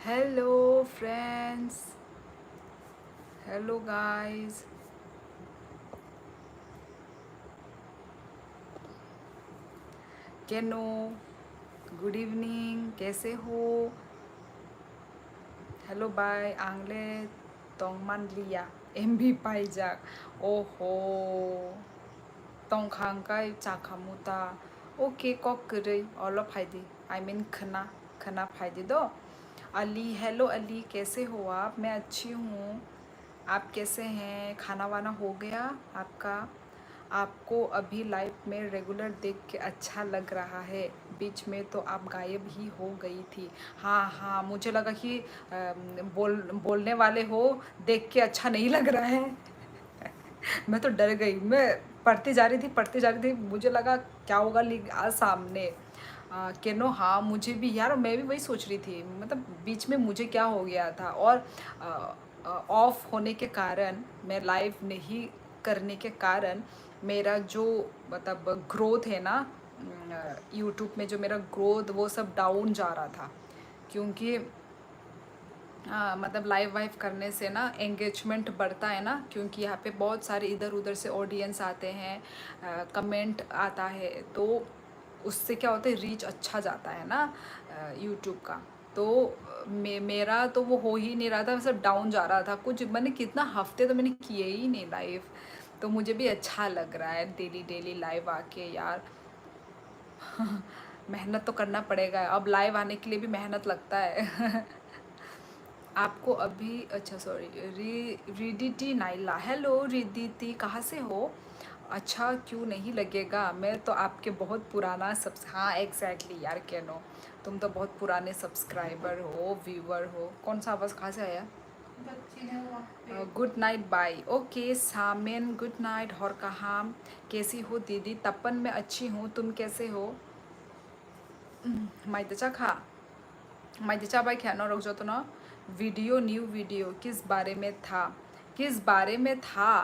Hello, friends. Hello, guys. केनो good evening, कैसे हो? हेलो बाय आंगले तोंगमान लिया एम भी पाइजाक ओहो तोंखांकाय चाखामुता ओके कॉक करे ऑलो फायदे आई मीन खना खना फायदे दो अली। हेलो अली, कैसे हो आप? मैं अच्छी हूँ। आप कैसे हैं? खाना वाना हो गया आपका? आपको अभी लाइव में रेगुलर देख के अच्छा लग रहा है, बीच में तो आप गायब ही हो गई थी। हाँ हाँ, मुझे लगा कि बोलने वाले हो, देख के अच्छा नहीं लग रहा है। मैं तो डर गई। मैं पढ़ती जा रही थी, मुझे लगा क्या होगा लिख आज सामने। केनो हाँ, मुझे भी यार, मैं भी वही सोच रही थी, मतलब बीच में मुझे क्या हो गया था। और ऑफ होने के कारण, मैं लाइव नहीं करने के कारण, मेरा जो मतलब ग्रोथ है ना, यूट्यूब में जो मेरा ग्रोथ वो सब डाउन जा रहा था। क्योंकि मतलब लाइव वाइव करने से ना एंगेजमेंट बढ़ता है ना, क्योंकि यहाँ पे बहुत सारे इधर उधर से ऑडियंस आते हैं, कमेंट आता है, तो उससे क्या होता है, रीच अच्छा जाता है ना यूट्यूब का। तो मेरा तो वो हो ही नहीं रहा था, सब डाउन जा रहा था। कुछ मैंने कितना हफ्ते तो मैंने किए ही नहीं लाइव। तो मुझे भी अच्छा लग रहा है डेली डेली लाइव आके यार। मेहनत तो करना पड़ेगा, अब लाइव आने के लिए भी मेहनत लगता है। आपको अभी अच्छा सॉरी, रिदिति नाइला, हेलो रिदिति, कहाँ से हो? अच्छा क्यों नहीं लगेगा, मैं तो आपके बहुत पुराना सब्स हाँ एग्जैक्टली यार कैनो, तुम तो बहुत पुराने सब्सक्राइबर हो, व्यूवर हो। कौन सा आवाज़ कहाँ से आया? Good night bye. ओके सामेन, गुड नाइट। और कहाँ कैसी हो दीदी? तपन मैं अच्छी हूँ, तुम कैसे हो? माइतचा खा माइतचा बाई ख्यानो रख जो तो ना। वीडियो न्यू वीडियो किस बारे में था? किस बारे में था?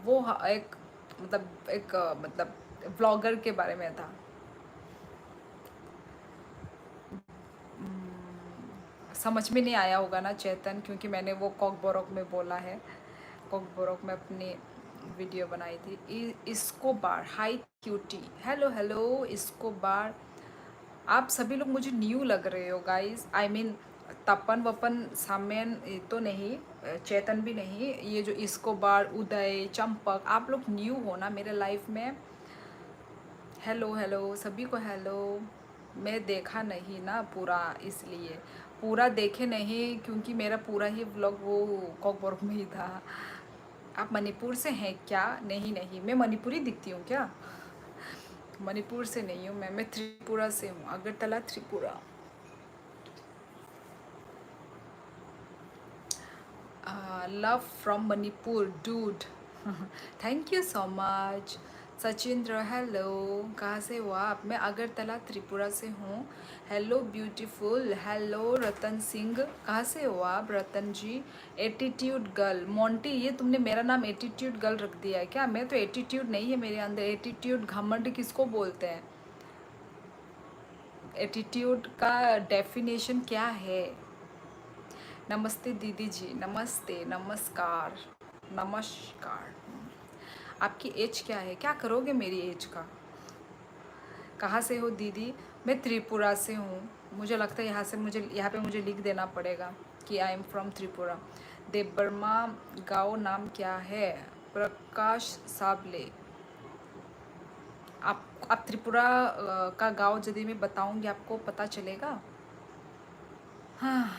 वो एक मतलब ब्लॉगर के बारे में था। समझ में नहीं आया होगा ना चेतन, क्योंकि मैंने वो कॉक बोरक में बोला है। कॉक बोरक में अपनी वीडियो बनाई थी। इसको बार हाई क्यूटी, हेलो हेलो इसको बार। आप सभी लोग मुझे न्यू लग रहे हो गाइस, आई मीन तपन वपन साम्यन ये तो नहीं, चेतन भी नहीं, ये जो इसको बार उदय चंपक, आप लोग न्यू हो ना मेरे लाइफ में। हेलो हेलो सभी को हेलो। मैं देखा नहीं ना पूरा, इसलिए पूरा देखे नहीं, क्योंकि मेरा पूरा ही व्लॉग वो कॉकबोर्ग में ही था। आप मणिपुर से हैं क्या? नहीं नहीं, मैं मणिपुरी दिखती हूँ क्या? मणिपुर से नहीं हूँ मैं त्रिपुरा से हूँ, Agartala Tripura. Love from Manipur dude. Thank you so much. Sachindra hello, कहाँ से हो आप? मैं अगरतला त्रिपुरा से हूँ। Hello beautiful, hello Ratan Singh, कहाँ से हो आप रतन जी? एटीट्यूड गर्ल मोंटी, ये तुमने मेरा नाम एटीट्यूड गर्ल रख दिया है क्या? मैं तो एटीट्यूड नहीं है मेरे अंदर। एटीट्यूड घमंड किसको बोलते हैं? एटीट्यूड का डेफिनेशन क्या है? नमस्ते दीदी जी, नमस्ते, नमस्कार, नमस्कार। आपकी एज क्या है? क्या करोगे मेरी एज का? कहाँ से हो दीदी? मैं त्रिपुरा से हूँ। मुझे लगता है यहाँ पे मुझे लिख देना पड़ेगा कि आई एम फ्रॉम त्रिपुरा। देवबर्मा गाँव नाम क्या है? प्रकाश साबले। आप त्रिपुरा का गाँव यदि मैं बताऊँगी आपको पता चलेगा? हाँ,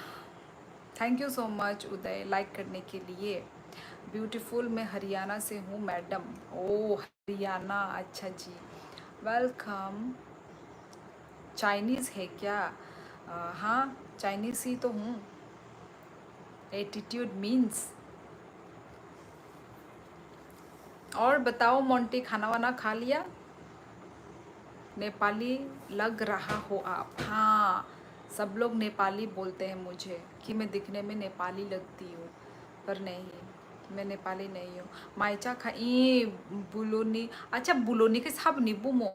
thank you so much Uday like करने के लिए। ब्यूटीफुल, मैं हरियाणा से हूँ मैडम। ओ हरियाणा, अच्छा जी, वेलकम। चाइनीज़ है क्या? हाँ चाइनीज़ ही तो हूँ। Attitude means. और बताओ मोंटी, खाना वाना खा लिया? नेपाली लग रहा हो आप। हाँ, सब लोग नेपाली बोलते हैं मुझे कि मैं दिखने में नेपाली लगती हूँ, पर नहीं, मैं नेपाली नहीं हूँ। माइचा खाई बुलोनी, अच्छा बुलोनी के साहब नींबू मो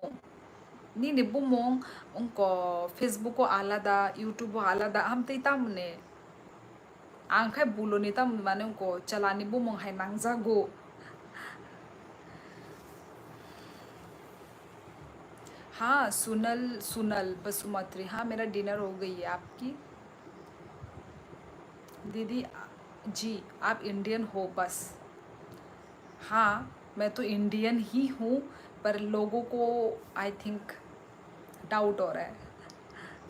Nini bumong ungko Facebook ko alada, YouTube ko alada, ham tay tamne. Angkai bulo ni tam mane ungko chalani bumong hai nangzago. हाँ सुनल सुनल बसुमत्री, हाँ मेरा डिनर हो गई है। आपकी? दीदी जी आप इंडियन हो बस। हाँ मैं तो इंडियन ही हूँ, पर लोगों को आई थिंक डाउट हो रहा है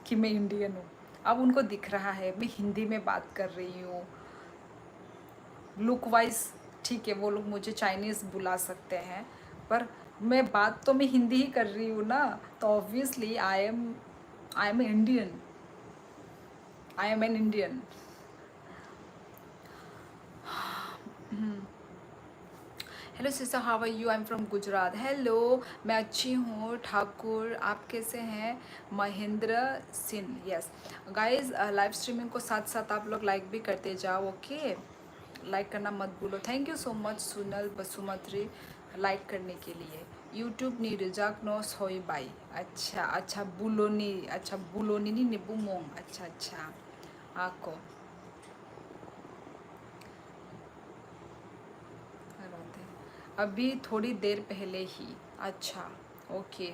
कि मैं इंडियन हूँ। अब उनको दिख रहा है मैं हिंदी में बात कर रही हूँ। लुक वाइज ठीक है, वो लोग मुझे चाइनीज़ बुला सकते हैं, पर मैं बात तो मैं हिंदी ही कर रही हूँ ना, तो obviously I am Indian, I am an Indian. Hello sister, how are you? I am from Gujarat. Hello, मैं अच्छी हूँ ठाकुर, आप कैसे हैं? Mahendra Singh, yes. Guys live streaming को साथ साथ आप लोग लाइक भी करते जाओ, ओके? लाइक करना मत भूलो। थैंक यू सो मच सुनल बसुमत्री लाइक करने के लिए। यूट्यूब नी रिजाक नो सोई बाई। अच्छा अच्छा बुलोनी, अच्छा बुलोनी नी निबू मोंग, अच्छा अच्छा आको कराते हैं। अभी थोड़ी देर पहले ही। अच्छा ओके।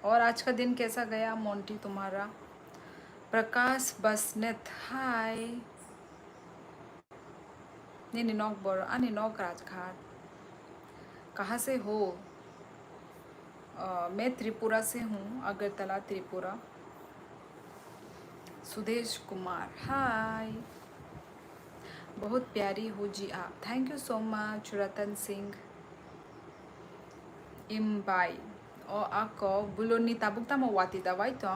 और आज का दिन कैसा गया मोंटी तुम्हारा? प्रकाश बसनेत, हाय। नहीं नौक बोरो आनी नौक राजघाट। कहाँ से हो? मैं त्रिपुरा से हूँ, अगरतला त्रिपुरा। सुदेश कुमार, हाय। बहुत प्यारी हो जी आप, thank you so much Ratan Singh. इम्बाई और ako बुलोनी ताबुक तामा वाती दवाई तो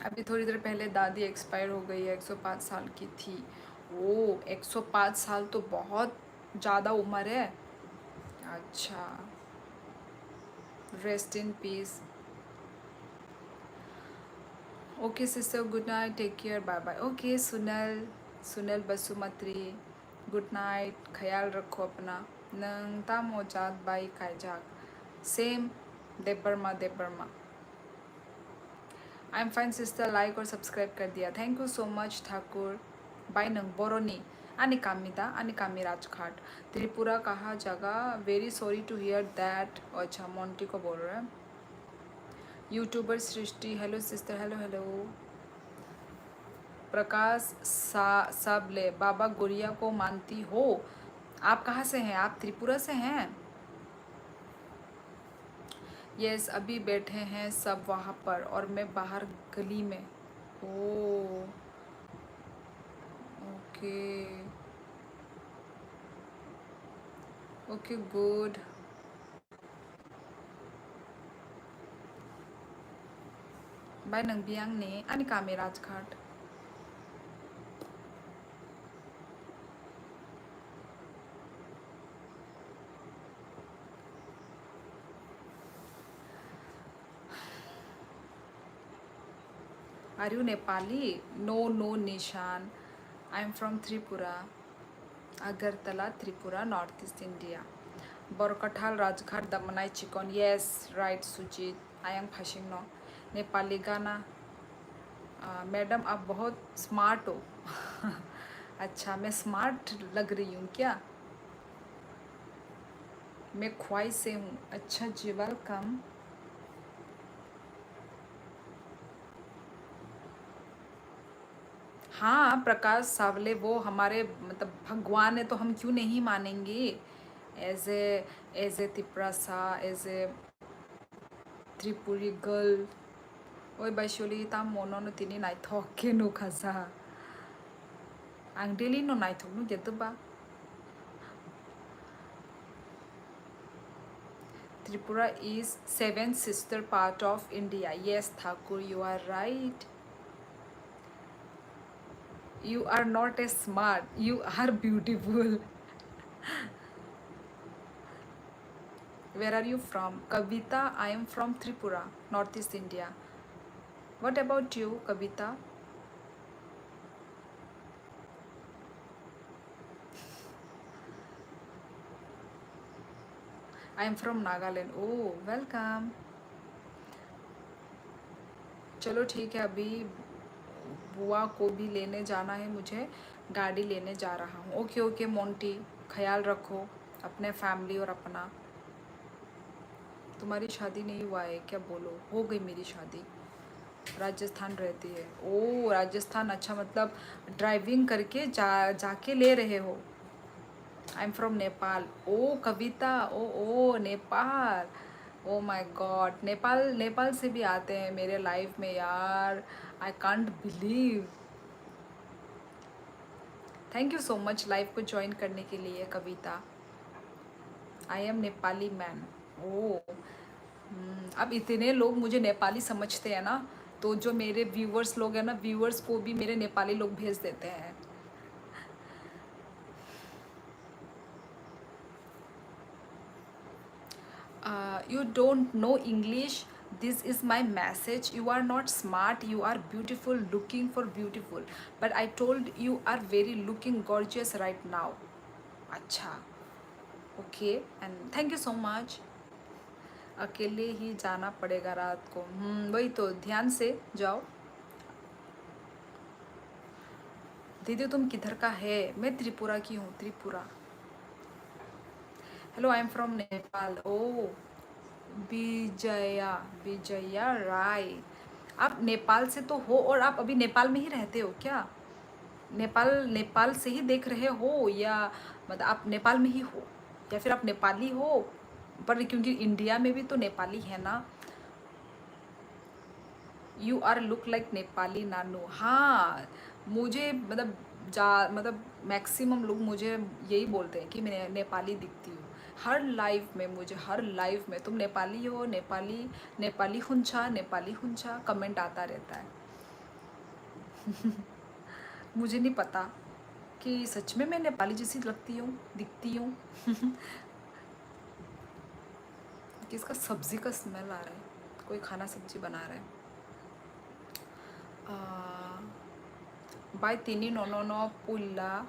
अभी थोड़ी देर पहले दादी एक्सपायर हो गई है, 105 साल की थी। ओ 105 साल तो बहुत ज़्यादा उम्र है। अच्छा, rest in peace. Okay sister, good night, take care, bye bye. Okay Sunal, Sunal बसुमत्री, good night, ख्याल रखो अपना। नंग तामो जात बाई कायजाक, सेम Debbarma Debbarma. I am fine sister, like और सब्सक्राइब कर दिया, thank you so much Thakur. बाय नंग बोरोनी अनिकामिता अनिकामी राजघाट त्रिपुरा कहा जगह? Very sorry to hear that. अच्छा मोंटी को बोल रहा है। YouTuber Srishti, hello sister, hello hello. Prakash Sable, Baba Goria को मानती हो? आप कहाँ से हैं? आप त्रिपुरा से हैं? यस, अभी बैठे हैं सब वहाँ पर और मैं बाहर गली में। ओ ओके ओके गुड। बाय नंबियांग ने अनिकामी Rajghat. Are you Nepali? No, no, Nishan. I am from Tripura, Agartala, Tripura, Northeast India. Borkathal, Rajghat, Damanai, Chikon. Yes, right, Sujit. I am Phashing no. Nepali गाना। मैडम आप बहुत स्मार्ट हो। अच्छा, मैं smart लग रही हूँ क्या? मैं ख्वाई से हूँ। अच्छा जी, वेलकम। हाँ प्रकाश सावले वो हमारे मतलब भगवान है, तो हम क्यों नहीं मानेंगे? As a Tiprasa, as a Tripuri girl. ओए बाइशोली ता मोनो तिनी नाइथके नु खाजा आं डेली नो नाइथक नु गेदबा। Tripura is seven sister part of India. Yes Thakur, you are right. You are not as smart, you are beautiful. Where are you from? Kavita, I am from Tripura, Northeast India. What about you, Kavita? I am from Nagaland. Oh welcome. चलो ठीक है, अभी बुआ को भी लेने जाना है मुझे, गाड़ी लेने जा रहा हूँ। ओके ओके मोंटी, ख्याल रखो अपने फैमिली और अपना। तुम्हारी शादी नहीं हुआ है क्या? बोलो, हो गई मेरी शादी। राजस्थान रहती है। ओ राजस्थान, अच्छा मतलब ड्राइविंग करके जाके ले रहे हो। I am from Nepal. Oh Kavita, oh oh Nepal. Oh my god, Nepal, Nepal से भी आते हैं मेरे लाइफ में यार। I can't believe. Thank you so much live को ज्वाइन करने के लिए Kavita. I am Nepali man. Oh अब इतने लोग मुझे नेपाली समझते हैं ना, तो जो मेरे व्यूवर्स लोग हैं ना, व्यूवर्स को भी मेरे नेपाली लोग भेज देते हैं। You don't know English, this is my message. You are not smart, you are beautiful, looking for beautiful, but I told you are very looking gorgeous right now. अच्छा, okay and thank you so much. अकेले ही जाना पड़ेगा रात को। वही तो, ध्यान से जाओ। दीदी तुम किधर का है? मैं त्रिपुरा की हूँ, Tripura. Hello, I am from Nepal. Oh Vijaya, Vijaya Rai. आप नेपाल से तो हो, और आप अभी नेपाल में ही रहते हो क्या? नेपाल, नेपाल से ही देख रहे हो, या मतलब आप नेपाल में ही हो, या फिर आप नेपाली हो? पर क्योंकि इंडिया में भी तो नेपाली है ना। You are look like Nepali नानू। हाँ, मुझे मतलब मतलब मैक्सिमम लोग मुझे यही बोलते हैं कि मैं नेपाली दिखती हूँ। हर लाइव में मुझे, हर लाइव में तुम नेपाली हो, नेपाली, नेपाली हुंछा, नेपाली हुंछा कमेंट आता रहता है। मुझे नहीं पता कि सच में मैं नेपाली जैसी लगती हूँ, दिखती हूँ। किसका सब्जी का स्मेल आ रहा है? कोई खाना सब्जी बना रहा है। बाय तिनी ननन पुल्ला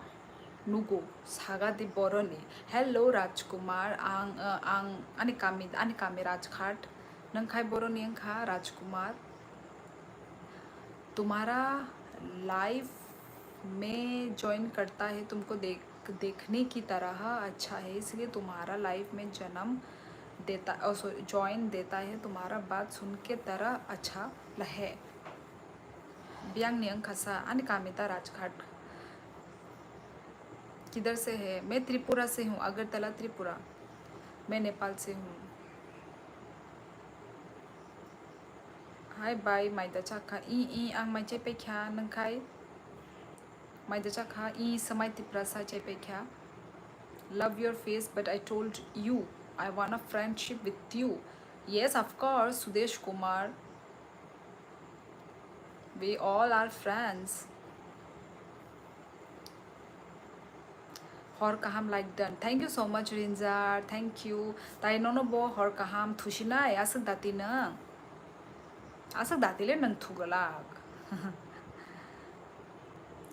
नुगो सागादि बरनी। हेलो राजकुमार, आं आनी कामी राजघाट नंखाय बरनी अंखा राजकुमार। तुम्हारा लाइफ में ज्वाइन करता है तुमको देखने की तरह अच्छा है, इसलिए तुम्हारा लाइफ में जन्म देता, ज्वाइन देता है तुम्हारा बात सुन के तरह अच्छा है। ब्यांग नियंग खसा आनी कामिता राजघाट। किधर से है? मैं त्रिपुरा से हूँ, अगरतला त्रिपुरा। मैं नेपाल से हूँ। हाय बाय माइदा चाखा ई आंग माइचे पेख्या नंखाय माइदा चाखा ई समय त्रिपुरा साचे पेख्या। Love your face, but I told you I want a friendship with you. Yes, of course, Sudesh Kumar. We all are friends. Hor kaham like done. Thank you so much, Rinzar. Thank you. Tai nono bo hor kaham thushina asak dati na. Asak dati le nang thugalag.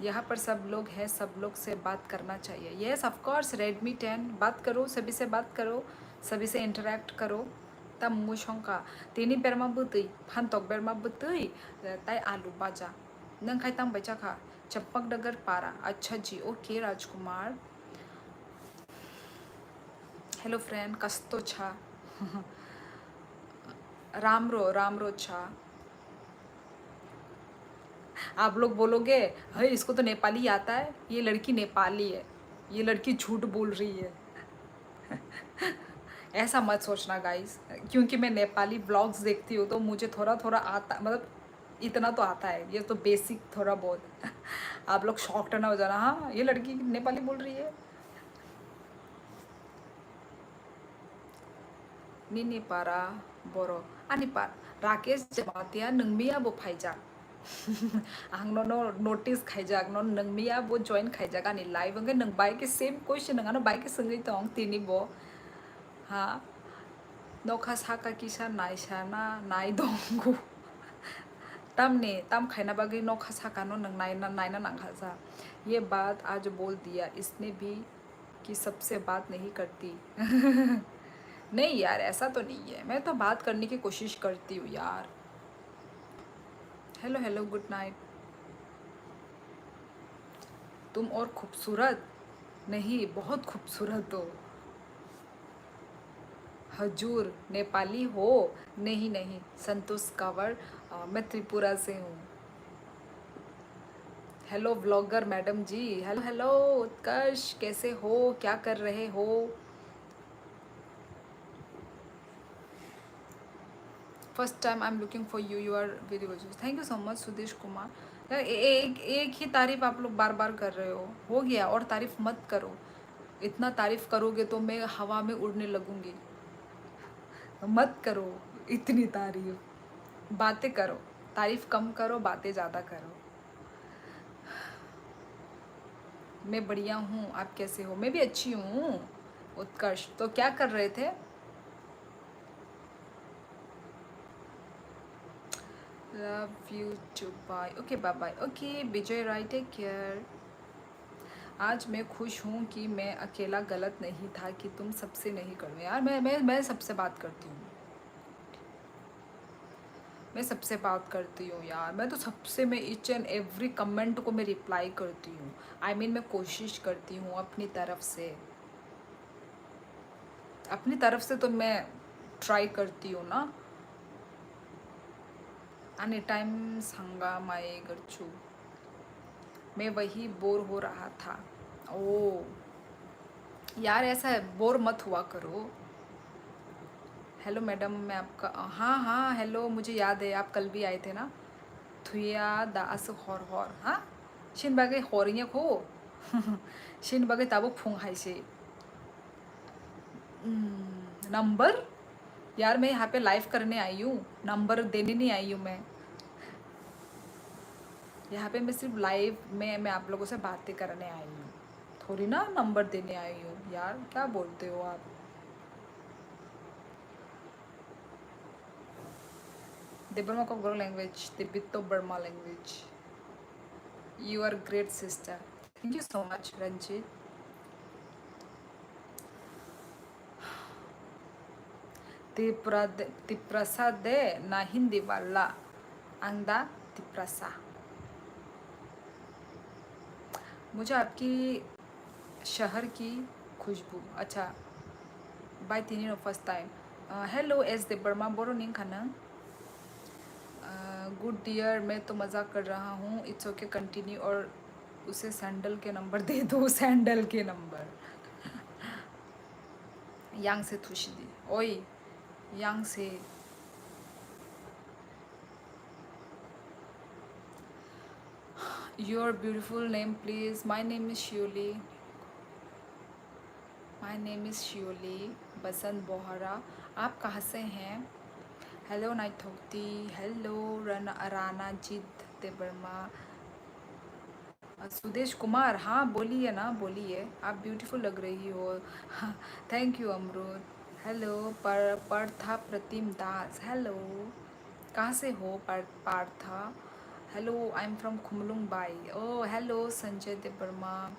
यहाँ पर सब लोग हैं, सब लोग से बात करना चाहिए। येस ऑफ कोर्स, रेडमी 10 बात करो, सभी से बात करो, सभी से इंटरेक्ट करो। तब मुशंका तेनी बेरमा बुतई फानतक बेरमा बुतई ताई आलू बाजा नंग खाई तंग बचा खा चंपक डगर पारा। अच्छा जी, ओके राजकुमार। हेलो फ्रेंड, कस्तो छा? रामरो छा। आप लोग बोलोगे है इसको तो नेपाली आता है, ये लड़की नेपाली है, ये लड़की झूठ बोल रही है। ऐसा मत सोचना गाइस, क्योंकि मैं नेपाली ब्लॉग्स देखती हूँ तो मुझे थोड़ा थोड़ा आता, मतलब इतना तो आता है, ये तो बेसिक थोड़ा बहुत। आप लोग शॉक्ड ना हो जाना, हाँ ये लड़की नेपाली बोल रही है। निनी पारा बोरो आनी पार राकेश जमातिया नंगमिया बो फाइजा। आं नो नोटिस खाइजाक नो नंगमिया बो जॉइन खाइजाक आनी लाइव अंगे नंग बाइक के सेम क्वेश्चन नंगा नो बाइक के संगई तो तीनी बो। हाँ नौखा साका किसा नाइसाना नाई दोंगु तमने तम खाइना बागी नौखा साका नो नंग नाइना नाइना नंगाजा। ये बात आज बोल दिया इसने भी कि सबसे बात नहीं करती। नहीं यार, ऐसा तो नहीं है, मैं तो बात करने की कोशिश करती हूँ यार। Hello hello, good night. तुम और खूबसूरत नहीं, बहुत खूबसूरत हो। हजूर नेपाली हो? नहीं नहीं, संतोष कावर। मैं त्रिपुरा से हूँ। Hello blogger madam ji. Hello hello Utkarsh, कैसे हो, क्या कर रहे हो? First time I am looking for you, you are very good. Thank you so much Sudesh Kumar. यार एक ही तारीफ आप लोग बार बार कर रहे हो गया, और तारीफ मत करो। इतना तारीफ करोगे तो मैं हवा में उड़ने लगूंगी। मत करो इतनी तारीफ, बातें करो। तारीफ कम करो, बातें ज़्यादा करो। मैं बढ़िया हूँ, आप कैसे हो? मैं भी अच्छी हूँ। उत्कर्ष, तो क्या कर रहे थे? Love you too, bye. Okay bye bye. Okay Vijay Rai, take care. आज मैं खुश हूँ कि मैं अकेला गलत नहीं था कि तुम सबसे नहीं करो। यार मैं सबसे बात करती हूँ। मैं सबसे बात करती हूँ यार, मैं तो सबसे, मैं ईच एंड एवरी कमेंट को मैं रिप्लाई करती हूँ। आई मीन मैं कोशिश करती हूँ अपनी तरफ से। अपनी तरफ से तो मैं ट्राई करती हूँ ना। एनी टाइम संगा माए गरचू। मैं वही बोर हो रहा था। ओ यार, ऐसा है, बोर मत हुआ करो। हेलो मैडम, मैं आपका, हाँ हाँ हेलो, मुझे याद है आप कल भी आए थे ना। थुया दास हर हाँ, शिन बागे हरिया खो। शिन बागे ताबुक फुंग हाइसे। नंबर? यार मैं यहाँ पे लाइव करने आई हूँ, नंबर देने नहीं आई हूँ मैं। यहाँ पे मैं सिर्फ लाइव में मैं आप लोगों से बातें करने आई हूँ, थोड़ी ना नंबर देने आई हूँ। यार क्या बोलते हो आप? देबर्मा को Burma language, Tibeto Burma language. You are great sister. Thank you so much Ranjit. Tiprasa दे ना हिंदी वाला अंदा तिप्रसा। मुझे आपकी शहर की खुशबू, अच्छा बाय तीन first time. Hello S Debbarma बोरो निंग खाना। गुड डियर, मैं तो मज़ाक कर रहा हूँ। इट्स ओके कंटिन्यू, और उसे सैंडल के नंबर दे दो। सैंडल के नंबर। यांग से थुशी दी ओई, यांग से। Your beautiful name please. My name is Shyoli. My name is Shyoli Basant Bohra. आप कहाँ से हैं? हेलो नाइथोक्ति। हेलो राना जीत देवर्मा। सुदेश कुमार, हाँ बोलिए ना, बोलिए, आप ब्यूटीफुल लग रही हो। हाँ, थैंक यू अमरुद। हेलो पार्था प्रतिम दास। हेलो, कहाँ से हो Partha? Hello, I am from Khumulung बाई। Oh hello Sanjay Debbarma.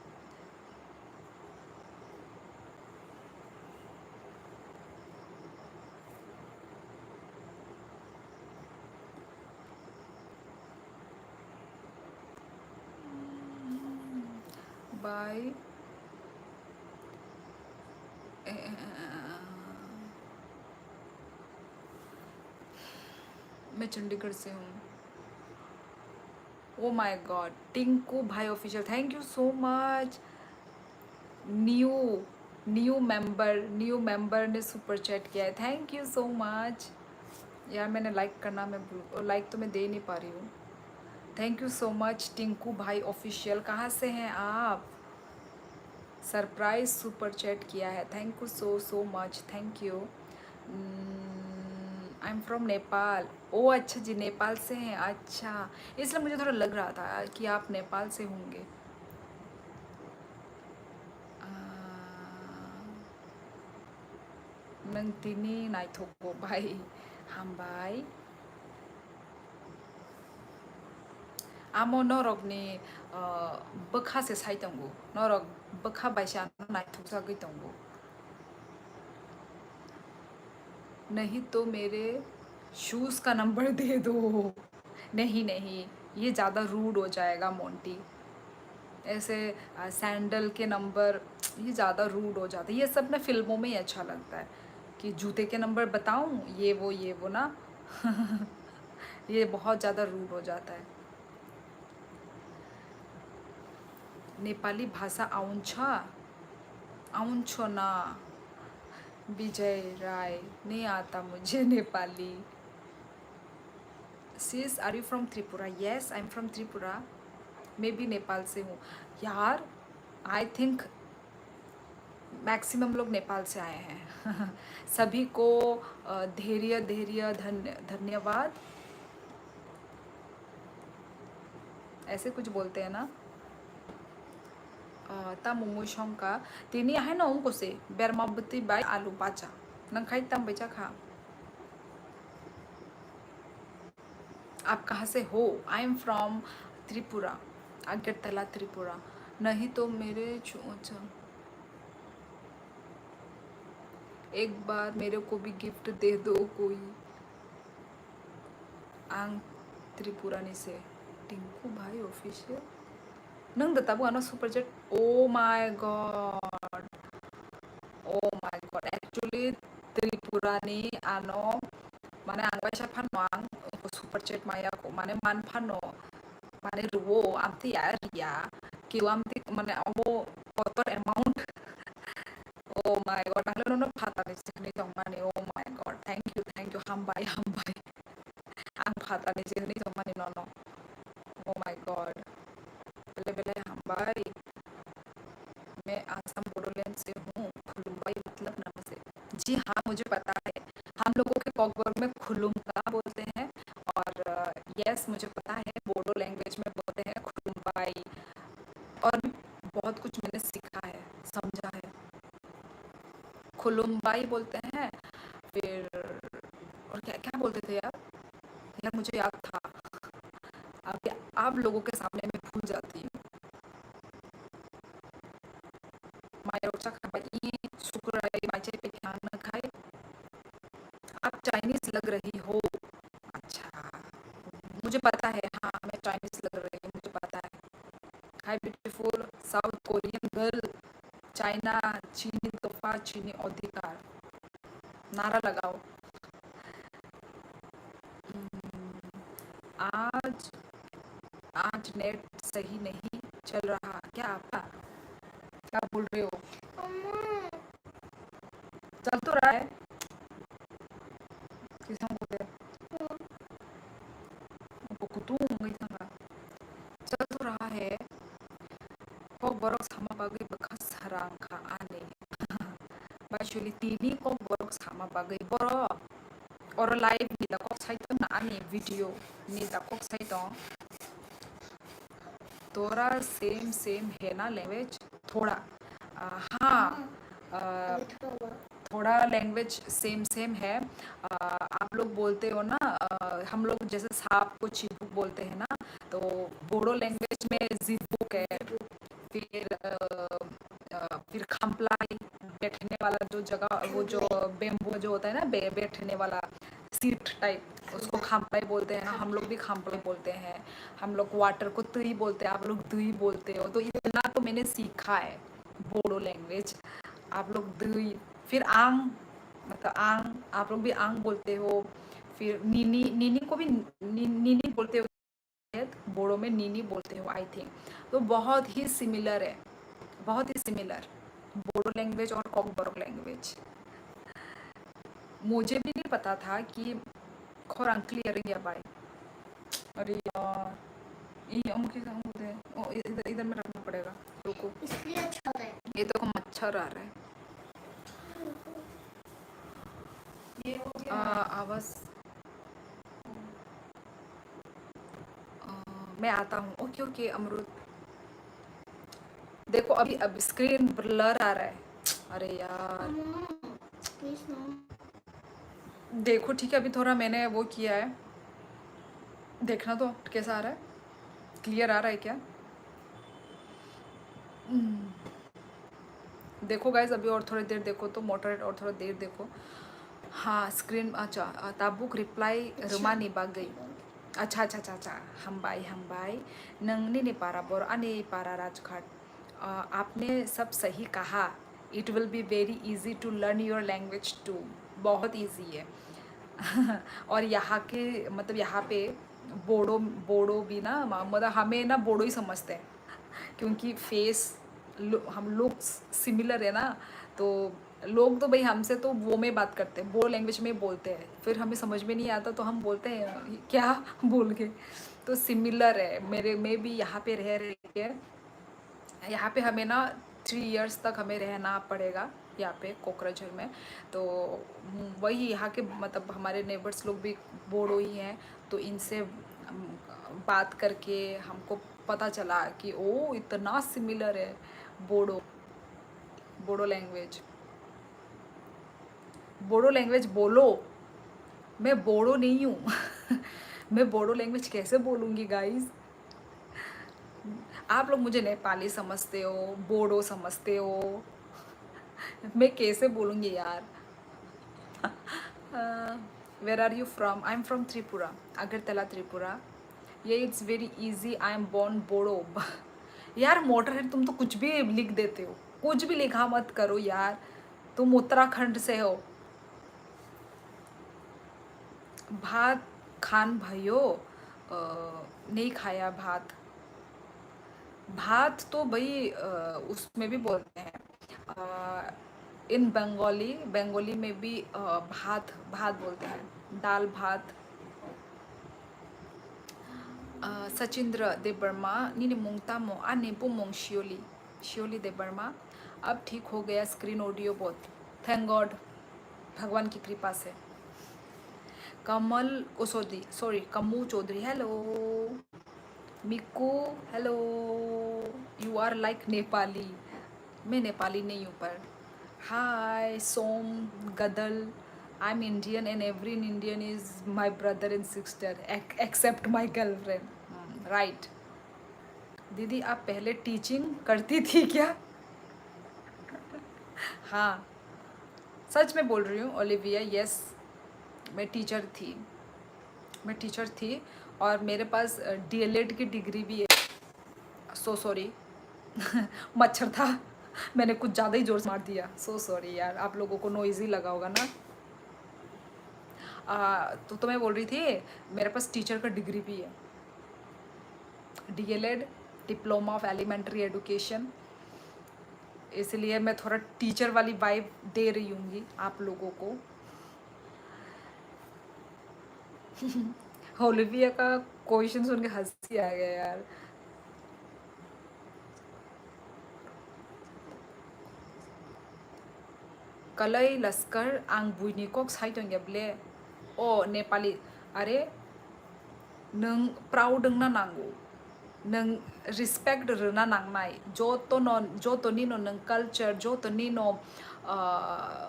Bye. मैं चंडीगढ़ से हूँ। ओ माय गॉड, टिंकू भाई official, thank you so much. New new member ने सुपर चैट किया है, थैंक यू सो मच। यार मैंने लाइक करना, मैं लाइक तो मैं दे नहीं पा रही हूँ। Thank you so much Tinku भाई ऑफिशियल। कहाँ से हैं आप? सरप्राइज सुपर चैट किया है, thank you so so much, thank you. I am from Nepal. Oh अच्छा जी, नेपाल से हैं, अच्छा। इसलिए मुझे थोड़ा लग रहा था कि आप नेपाल से होंगे। नंतिनी नाइथोको भाई, हम भाई। आमो नरकनि बोखासे साइतंगो, नरक बोखा बायसा नाइथोक जागैतंगो। नहीं तो मेरे शूज़ का नंबर दे दो। नहीं नहीं, ये ज़्यादा रूड हो जाएगा मोंटी। ऐसे सैंडल के नंबर, ये ज़्यादा रूड हो जाता है। ये सब ना फिल्मों में ही अच्छा लगता है कि जूते के नंबर बताऊं, ये वो ना। ये बहुत ज़्यादा रूड हो जाता है। नेपाली भाषा आउँछ? आउँछ ना विजय राय, नहीं आता मुझे Nepali. Sis are you from Tripura? Yes I am from Tripura. मैं भी नेपाल से हूँ यार। आई थिंक मैक्सिमम लोग नेपाल से आए हैं। सभी को धैर्य धैर्य धन्यवाद, ऐसे कुछ बोलते हैं ना। ता मोमो शंका तिनी है ना उनको से बेरमाबती बाई आलू पाचा नंग खाई तम बेचा खा। आप कहाँ से हो? I am from Tripura, Agartala Tripura. नहीं तो मेरे अच्छा, एक बार मेरे को भी गिफ्ट दे दो कोई। आंग त्रिपुरानी से टिंकू भाई ऑफिशियल नंग दताबो आनो super chat. Oh my god, oh my god, actually त्रिपुरानी आनो माने आं बायसा फानो आं सुपर चेट माया को माने मान फानो माने रुवो आमती यार या किउ आमती माने अबो कतर अमाउंट। ओ माय गॉड आंलो नो फाता नि सिखनि दं माने oh my god thank you हामबाय हामबाय आं फाता नि सिखनि दं माने नो ओ माय गॉड बेले बेले हामबाय। मैं आसाम बोडोलैंड से हूँ। खुलुम्बाई मतलब नमस्ते। जी हाँ मुझे पता है, हम लोगों के कॉकबर्ग में खुलुमका बोलते हैं। और यस मुझे पता है बोडो लैंग्वेज में बोलते हैं खुलुम्बाई। और भी बहुत कुछ मैंने सीखा है, समझा है। खुलुम्बाई बोलते हैं, फिर और क्या क्या बोलते थे यार? यार मुझे याद था, अब आप लोगों के सामने मैं भूल जाती हूँ। मायोचा खाई शुक्र माचे पे खाना खाए। आप चाइनीज लग रही हो। अच्छा, मुझे पता है, हाँ मैं चाइनीज लग रही हूँ, मुझे पता है। हाय beautiful south Korean girl, China चीनी तोहफा चीनी अधिकार, नारा लगाओ। आज आज नेट सही नहीं चल रहा क्या आपका? क्या बोल रहे हो? चल तो रहा है, किसने बोल रहे? चल तो रहा है। kok borok sama bagai bekas harangka aneh. Bashuli tini kok borok sama bagai borok. Or live nida kok saito na ani video nida kok saito. तोरा सेम सेम है ना लैंग्वेज थोड़ा। हाँ, थोड़ा लैंग्वेज सेम सेम है। आप लोग बोलते हो ना, हम लोग जैसे सांप को चिबुक बोलते हैं ना, तो बोडो लैंग्वेज में जिबुक है। फिर खम्पलाई बैठने वाला जो जगह, वो जो बेम्बू जो होता है ना, बैठने वाला सीट टाइप, उसको खामपलाई बोलते हैं। हम लोग भी खामपलाई बोलते हैं। हम लोग वाटर को तुई बोलते हैं, आप लोग दुई बोलते हो। तो इतना तो मैंने सीखा है बोडो लैंग्वेज। आप लोग दुई, फिर आंग मतलब आंग, आप लोग भी आंग बोलते हो। फिर नीनी, नीनी को भी नीनी बोलते हो, बोडो में नीनी बोलते हो आई थिंक। तो बहुत ही सिमिलर है, बहुत ही सिमिलर बोडो लैंग्वेज और कॉकबरोक लैंग्वेज। मुझे भी नहीं पता था कि खोरांग क्लियर गया बाय। अरे यार ये मुझे बोलते हैं, इधर इधर में रखना पड़ेगा, रुको। इसलिए अच्छा है, ये तो मच्छर आ रहा है। ये हो गया आवाज। मैं आता हूँ। ओके ओके अमरुद। देखो अभी अब स्क्रीन ब्लर आ रहा है। अरे यार देखो ठीक है, अभी थोड़ा मैंने वो किया है, देखना तो कैसा आ रहा है, क्लियर आ रहा है क्या? देखो गाइज अभी और थोड़ी देर देखो तो, मोटर और थोड़ा देर देखो हाँ स्क्रीन अच्छा ताबुक रिप्लाई रुमानी बागै अच्छा अच्छा अच्छा अच्छा हम बाई नंगनी ने पारा बोर अने पारा राजघाट आपने सब सही कहा it will be very easy to learn your language too बहुत इजी है और यहाँ के मतलब यहाँ पे बोडो बोडो भी ना मतलब हमें ना बोडो ही समझते हैं क्योंकि फेस हम लोग सिमिलर है ना तो लोग तो भाई हमसे तो वो में बात करते हैं वो लैंग्वेज में बोलते हैं फिर हमें समझ में नहीं आता तो हम बोलते हैं क्या बोल के तो सिमिलर है मेरे में भी यहाँ पे रह रहे के यहाँ पे हमें ना 3 इयर्स तक हमें रहना पड़ेगा यहाँ पे कोकराझार में तो वही यहाँ के मतलब हमारे नेबर्स लोग भी बोडो ही हैं तो इनसे बात करके हमको पता चला कि ओ इतना सिमिलर है बोडो बोडो लैंग्वेज बोडो लैंग्वेज बोलो मैं बोडो नहीं हूँ मैं बोडो लैंग्वेज कैसे बोलूँगी गाइस आप लोग मुझे नेपाली समझते हो बोडो समझते हो मैं कैसे बोलूँगी यार where are you from I am from Tripura Agartala Tripura ये it's very easy I am born Bodo यार मोटर है तुम तो कुछ भी लिख देते हो कुछ भी लिखा मत करो यार तुम उत्तराखंड से हो भात खान भाइयों नहीं खाया भात भात तो भाई उसमें भी बोलते हैं इन बंगाली बंगाली में भी भात भात बोलते हैं दाल भात सचिंद्र देवर्मा नीने मोंगता मो आने बुमोंग शियोली शियोली देवर्मा अब ठीक हो गया स्क्रीन ऑडियो बहुत थैंक गॉड भगवान की कृपा से कमल ओसोदी सॉरी कमू चौधरी हेलो मिकू hello you are like Nepali मैं नेपाली नहीं हूँ पर हाय सोम गदल I am Indian and every Indian is my brother and sister except my girlfriend right दीदी आप पहले टीचिंग करती थी क्या हाँ सच में बोल रही हूँ ओलिविया यस मैं टीचर थी और मेरे पास डीएलएड की डिग्री भी है सो सॉरी मच्छर था मैंने कुछ ज़्यादा ही जोर से मार दिया सो सॉरी यार आप लोगों को नॉइज़ी लगा होगा ना तो मैं बोल रही थी मेरे पास टीचर का डिग्री भी है DElEd diploma of elementary education इसलिए मैं थोड़ा टीचर वाली वाइब दे रही हूँगी आप लोगों को ओलिविया का क्वेश्चन सुन के हंसी आ गया यार कलै लस्कर आं बुइनिकक साइदोंगेब्ले ओ नेपाली अरे नों प्राउड ना नांगौ नों रिस्पेक्ट रोना नांनाय जतनी नों कल्चर जतनी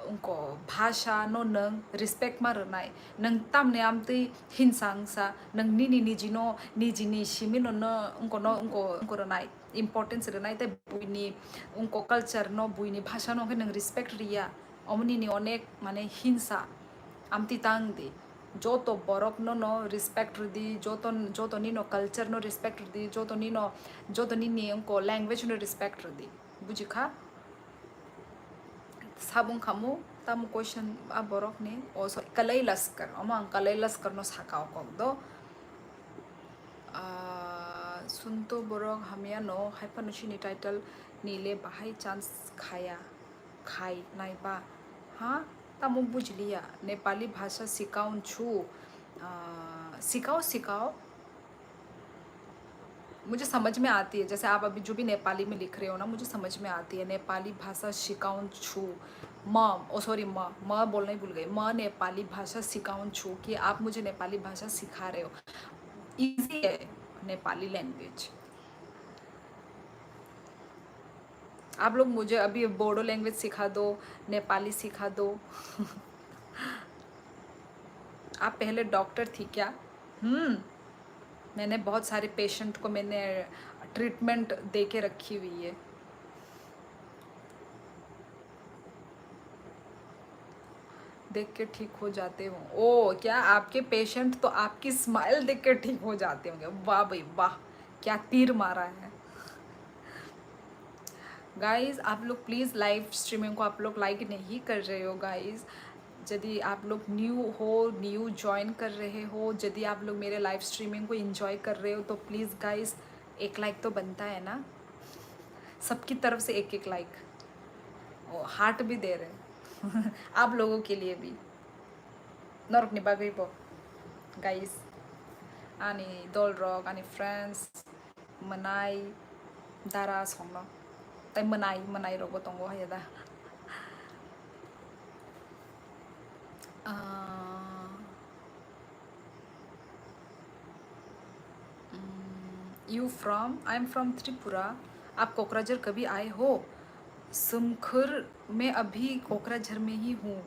उनको भाषा नों रिस्पेक्ट मा रोनाय नों तामने आमती हिंसांसा नों निजिनी सिमी उनको रोनाय इम्पोर्टेंस रोनाय ते बुइनी उनको कल्चर नो बुइनी भाषा नो नों रिस्पेक्ट रिया अमनी अनेक माने हिंसा आमती तांगदी जोतो बरक नो रिस्पेक्ट दी जोतो नीनो कल्चर नो रिस्पेक्ट दी जोतो नी उनको लैंग्वेज नो रिस्पेक्ट दी बुझिखा साबुं खामु तामु क्वेश्चन आ बरक ने ओ सॉरी कलै लस्कर अमं कलै लस्कर नो साकाव कक दो सुनतो बरक हमिया नो हाइफानुशिनी टाइटल नीले बाहाई चांस खाई नाइबा हाँ तामु बुझलिया नेपाली भाषा सिकाउन छु सिकाओ मुझे समझ में आती है जैसे आप अभी जो भी नेपाली में लिख रहे हो ना मुझे समझ में आती है नेपाली भाषा सिकाउन छु म बोलना ही भूल गई म नेपाली भाषा सिकाउन छु कि आप मुझे नेपाली भाषा सिखा रहे हो इजी है नेपाली लैंग्वेज आप लोग मुझे अभी बोडो लैंग्वेज सिखा दो नेपाली सिखा दो आप पहले डॉक्टर थी क्या मैंने बहुत सारे पेशेंट को मैंने ट्रीटमेंट दे के रखी हुई है देख के ठीक हो जाते हो। ओ क्या आपके पेशेंट तो आपकी स्माइल देख के ठीक हो जाते होंगे। वाह भाई वाह, क्या तीर मारा है। गाइज आप लोग प्लीज़ लाइव स्ट्रीमिंग को आप लोग लाइक नहीं कर रहे हो गाइज। यदि आप लोग न्यू ज्वाइन कर रहे हो, यदि आप लोग मेरे लाइव स्ट्रीमिंग को एंजॉय कर रहे हो तो प्लीज़ गाइज एक लाइक तो बनता है ना, सबकी तरफ से एक एक लाइक। ओ हार्ट भी दे रहे हैं आप लोगों के लिए भी। Norok ni bagay po guys, ani dolrok ani friends menai dara songno tay menai rogo tongo hayada. uh, you from? I'm from Tripura. आप कोकराझर कभी आए हो? सुमखुर मैं अभी कोकराझर में ही हूँ,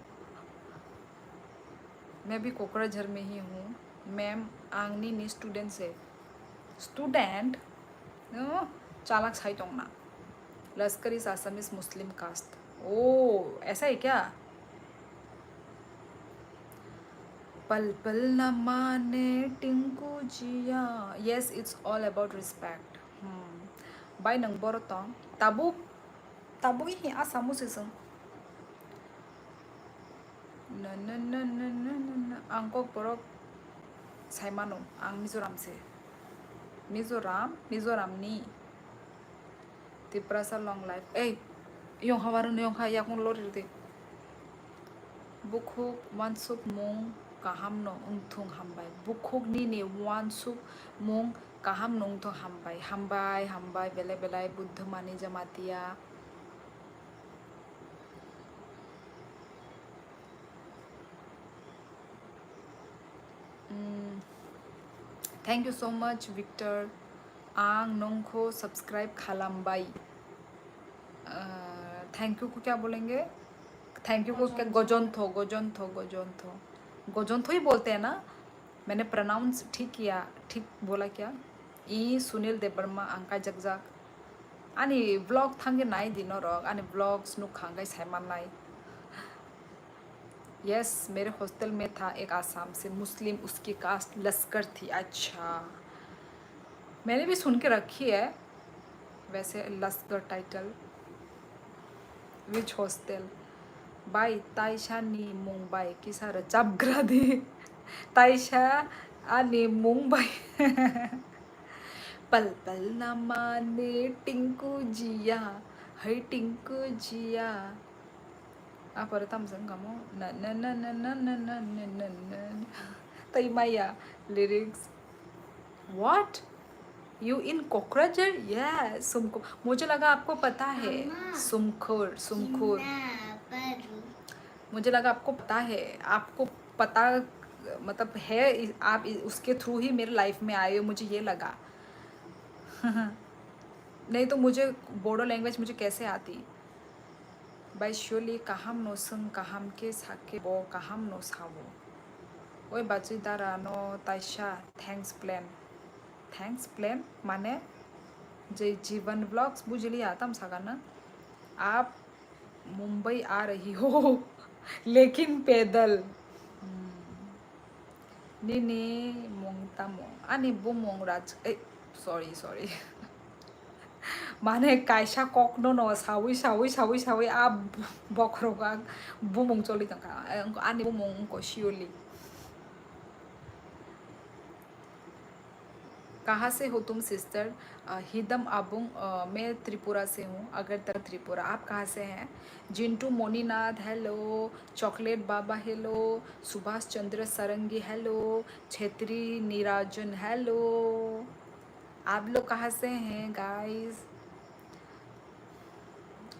मैं भी कोकराझर में ही हूँ। मैम आंगनी नी स्टूडेंट से स्टूडेंट चालाक साई टोंगना लश्करी आसामीज मुस्लिम कास्ट। ओ ऐसा है क्या? पल पल न माने टिंकू जिया। Yes it's all about respect. बाय नंग बरतो ताबु ही आसामु से संग न आंको बरक साइमानो आंग मिजोराम से। मिजोराम नी तिप्रासा लॉन्ग लाइफ। ए यों हवारन यों हा याकुं लोरिर दे बुखुक वानसुक मुं kaham no untung hambai bukhuk ni ne wansuk mung kaham no untung hambai belai belai buddha mani jamatia। Thank you so much Victor. आंग नोंखो सब्सक्राइब खालामबाई। थैंक यू को क्या बोलेंगे? थैंक यू को क्या? गोजोंथो ही बोलते हैं ना? मैंने प्रोनाउंस ठीक किया, ठीक बोला क्या? ई सुनील देवर्मा अंका जगजाक आनी ब्लॉग थांगे नाई दिनो रॉग आनी ब्लॉग्स नु खांगाई साइमान नाई। यस मेरे हॉस्टल में था एक आसाम से मुस्लिम, उसकी कास्ट लश्कर थी। अच्छा मैंने भी सुन के रखी है वैसे लश्कर टाइटल। Which hostel? बाई ताइशा नी मुंबई किसार चापग्रादी ताइशा आनी मुंबई पल पल ना माने टिंकू जिया है टिंकू जिया। आप और तम संग कमो न न न न न न न न न न तई माया lyrics. What you in Kokrajhar? Yes सुमको, मुझे लगा आपको पता है। सुमखुर मुझे लगा आपको पता है, आपको पता मतलब है, आप उसके थ्रू ही मेरे लाइफ में आए हो, मुझे ये लगा नहीं तो मुझे बोडो लैंग्वेज मुझे कैसे आती। बाय श्योरली काहाम नो संग काहाम के साके बो काहाम नो सावो ओए बाजीदारा नो ताइशा थैंक्स प्लान माने जय जीवन ब्लॉग्स बुझ लिया तम सागा ना। आप मुंबई आ रही हो लेकिन पैदल। निनी मोंगतामो आनी बो मोंगराज सॉरी माने कायसा कॉकनो नो सावी आप बकरोगा बुमोंग चोली तंका आनी बुमोंग को शियोली। कहाँ से हो तुम सिस्टर? हिदम आबुंग मैं त्रिपुरा से हूँ, अगरतला त्रिपुरा। आप कहाँ से हैं? जिंटू मोनीनाथ हेलो, चॉकलेट बाबा हेलो, सुभाष चंद्र सरंगी हेलो, छेत्री निराजन हेलो। आप लोग कहाँ से हैं गाइस?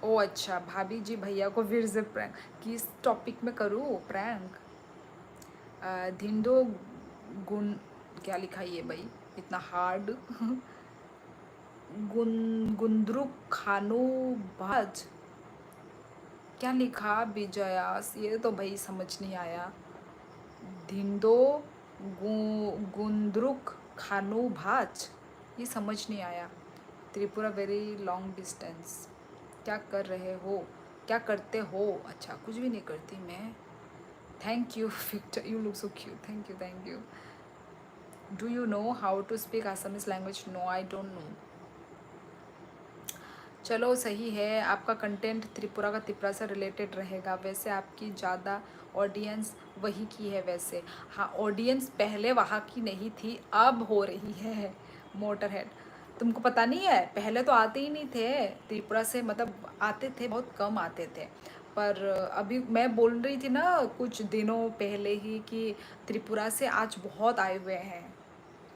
ओ अच्छा भाभी जी भैया को फिर से प्रैंक किस टॉपिक में करूँ प्रैंक? धिंडो गुन क्या लिखा है ये भाई इतना हार्ड गुंद्रुक खानू भाज क्या लिखा विजयास? ये तो भाई समझ नहीं आया। धिंडो गुंद्रुक खानू भाज ये समझ नहीं आया। Tripura very long distance. क्या कर रहे हो? क्या करते हो? अच्छा कुछ भी नहीं करती मैं। Thank you, Victor. You look so cute. Thank you, thank you. Do you know how to speak Assamese language? No, I don't know. चलो सही है, आपका कंटेंट त्रिपुरा का तिपरा से रिलेटेड रहेगा। वैसे आपकी ज़्यादा ऑडियंस वही की है वैसे। हाँ, ऑडियंस पहले वहाँ की नहीं थी, अब हो रही है। मोटर हेड, तुमको पता नहीं है? पहले तो आते ही नहीं थे त्रिपुरा से, मतलब आते थे, बहुत कम आते थे। पर अभी मैं बोल रही थी ना कुछ दिनों पहले ही कि त्रिपुरा से आज बहुत आए हुए हैं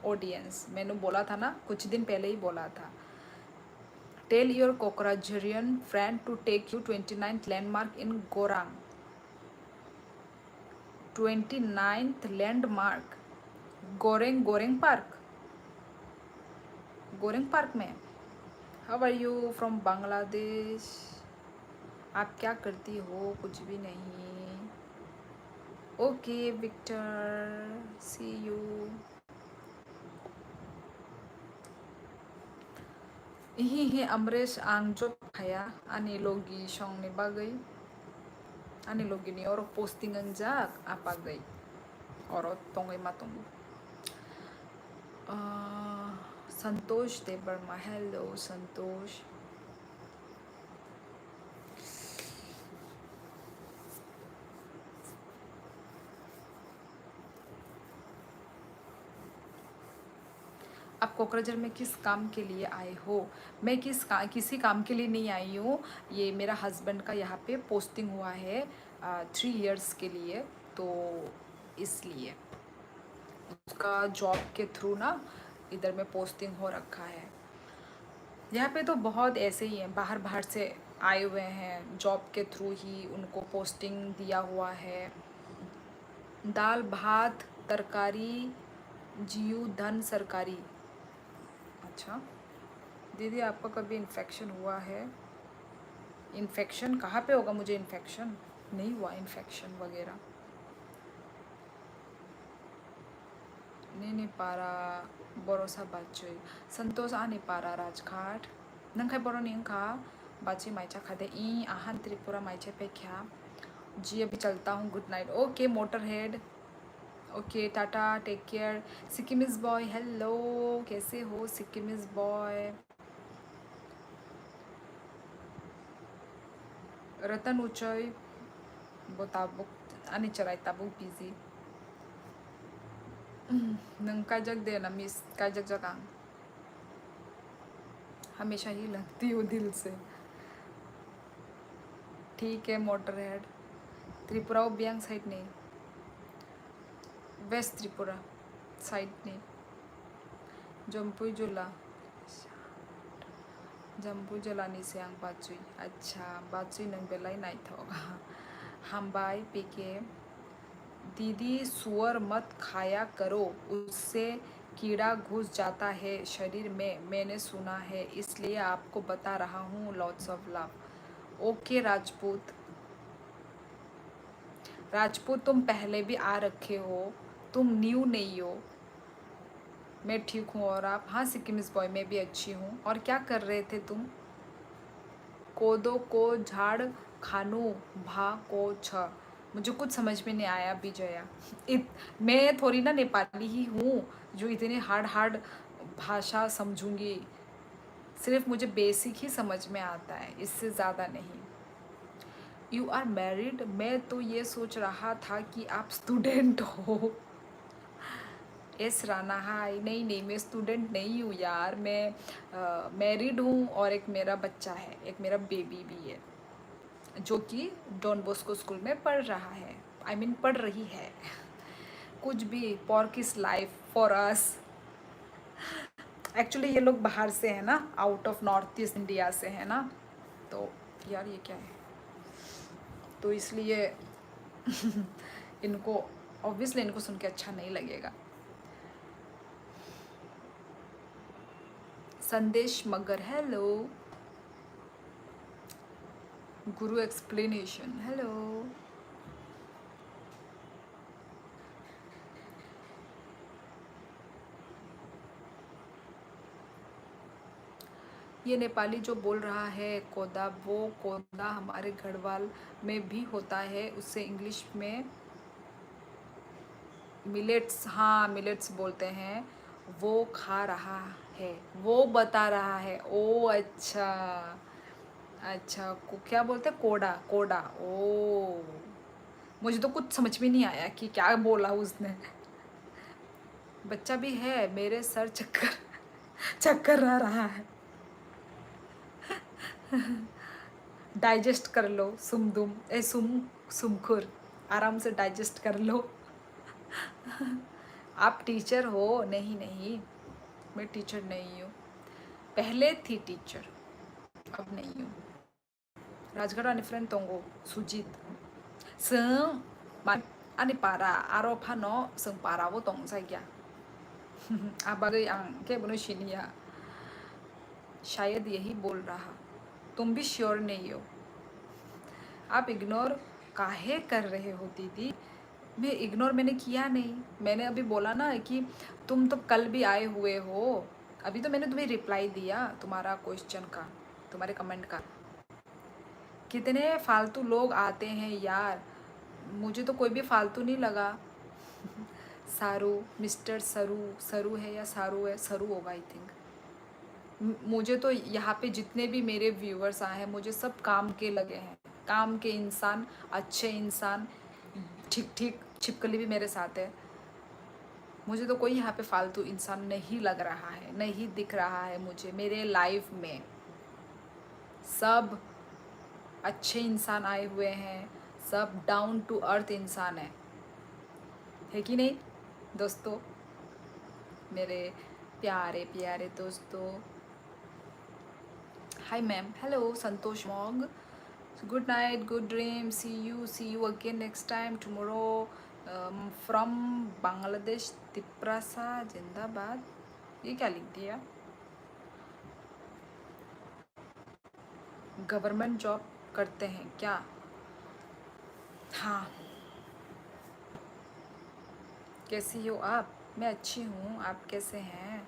ऑडियंस। मैंने बोला था ना, कुछ दिन पहले ही बोला था। Tell your Kokrajarian friend to take you 29th landmark in Gorang. 29th landmark Goreng Goreng park, Goreng park में। How are you from Bangladesh? आप क्या करती हो? कुछ भी नहीं। Okay Victor, see you. Ihihi Amresh Angjo Paya Anilogi Shong ni bagay Anilogi ni oro posting ang jak apagay oro tongay matong Santosh Dev Verma, hello संतोष। आप कोकराझार में किस काम के लिए आए हो? मैं किसी काम के लिए नहीं आई हूँ। ये मेरा हस्बैंड का यहाँ पे पोस्टिंग हुआ है 3 इयर्स के लिए, तो इसलिए उसका जॉब के थ्रू ना इधर में पोस्टिंग हो रखा है। यहाँ पे तो बहुत ऐसे ही हैं, बाहर बाहर से आए हुए हैं, जॉब के थ्रू ही उनको पोस्टिंग दिया हुआ है। दाल भात तरकारी जीव धन सरकारी। अच्छा दीदी, आपका कभी इन्फेक्शन हुआ है? इन्फेक्शन कहाँ पे होगा? मुझे इन्फेक्शन नहीं हुआ, इन्फेक्शन वगैरह नहीं पारा बरोसा बाचुई संतोष आ नहीं पारा राजघाट नंखाई बरो नहीं खा बाची माइचा खादे ई आहन त्रिपुरा माइचे पे क्या जी। अभी चलता हूँ, good night. Okay motor head, okay tata, take care. Sikkimese boy hello, कैसे हो सिक्किमिस बॉय? रतन उचय बोताबुक आनी चराई ताबुक बिजी नंग काय जग दे ना मिस काय जग जगह हमेशा ही लगती हूँ दिल से। ठीक है मोटर हेड। त्रिपुरा बियांग साइड नहीं, वेस्ट त्रिपुरा साइड नहीं। जम्पुई जुला जम्पुई जलानी से आंग बाचुई। अच्छा बाचुई नंग बेलाई नहीं था हम बाई पीके। दीदी सुअर मत खाया करो, उससे कीड़ा घुस जाता है शरीर में, मैंने सुना है, इसलिए आपको बता रहा हूँ। Lots of love. Okay Rajput, Rajput तुम पहले भी आ रखे हो, तुम न्यू नहीं हो। मैं ठीक हूँ और आप? हाँ सिक्किमिस बॉय, मैं भी अच्छी हूँ। और क्या कर रहे थे तुम? कोदो को झाड़ खानू भा को छ। मुझे कुछ समझ में नहीं आया विजया। मैं थोड़ी ना नेपाली ही हूँ जो इतने हार्ड हार्ड भाषा समझूंगी। सिर्फ मुझे बेसिक ही समझ में आता है, इससे ज़्यादा नहीं। You are married? मैं तो ये सोच रहा था कि आप स्टूडेंट हो। एस राना, हाय। नहीं नहीं, मैं स्टूडेंट नहीं हूँ यार, मैं मैरिड हूँ और एक मेरा बच्चा है, एक मेरा बेबी भी है जो कि डॉन बॉस्को स्कूल में पढ़ रहा है। आई मीन पढ़ रही है। कुछ भी, pork is life for us. Actually ये लोग बाहर से है ना, out of north east India से है ना, तो यार ये क्या है, तो इसलिए इनको ऑब्वियसली इनको सुन के अच्छा नहीं लगेगा। संदेश मगर हेलो। गुरु एक्सप्लेनेशन हेलो। ये नेपाली जो बोल रहा है कोदा, वो कोदा हमारे गढ़वाल में भी होता है, उससे इंग्लिश में मिलेट्स, हाँ मिलेट्स बोलते हैं। वो खा रहा है, वो बता रहा है। ओ अच्छा, अच्छा को क्या बोलते हैं, कोडा, कोडा। ओ मुझे तो कुछ समझ में नहीं आया कि क्या बोला उसने। बच्चा भी है, मेरे सर चक्कर चक्कर आ रहा है। डाइजेस्ट कर लो सुमदुम, ए सुमखुर, आराम से डाइजेस्ट कर लो। आप टीचर हो? नहीं नहीं, मैं टीचर नहीं हूँ। पहले थी टीचर, अब नहीं हूँ। राजगढ़ आनी फ्रेंड तोंगो सुजीत सं मान आनी पारा आरो फानो सं पारा वो तोंग जायगा। आबागै आं के बनो शिनिया, शायद यही बोल रहा। तुम भी श्योर नहीं हो। आप इग्नोर काहे कर रहे हो दीदी? मैं इग्नोर मैंने किया नहीं। मैंने अभी बोला ना कि तुम तो कल भी आए हुए हो। अभी तो मैंने तुम्हें रिप्लाई दिया तुम्हारा क्वेश्चन का, तुम्हारे कमेंट का। कितने फालतू लोग आते हैं यार, मुझे तो कोई भी फालतू नहीं लगा। सारू, मिस्टर सरू, सरू है या सारू है, सरू होगा आई थिंक। मुझे तो यहाँ पे जितने भी मेरे व्यूअर्स आए हैं, मुझे सब काम के लगे हैं, काम के इंसान, अच्छे इंसान। ठीक ठीक छिपकली भी मेरे साथ है। मुझे तो कोई यहाँ पे फालतू इंसान नहीं लग रहा है, नहीं दिख रहा है मुझे मेरे लाइफ में। सब अच्छे इंसान आए हुए हैं, सब डाउन टू अर्थ इंसान है कि नहीं दोस्तों? मेरे प्यारे प्यारे दोस्तों। Hi ma'am, hello Santosh Mog, good night, good dreams, see you again next time tomorrow, from Bangladesh, Tiprasa जिंदाबाद। ये क्या लिख दिया? गवर्नमेंट जॉब करते हैं क्या? हाँ। कैसी हो आप? मैं अच्छी हूँ, आप कैसे हैं?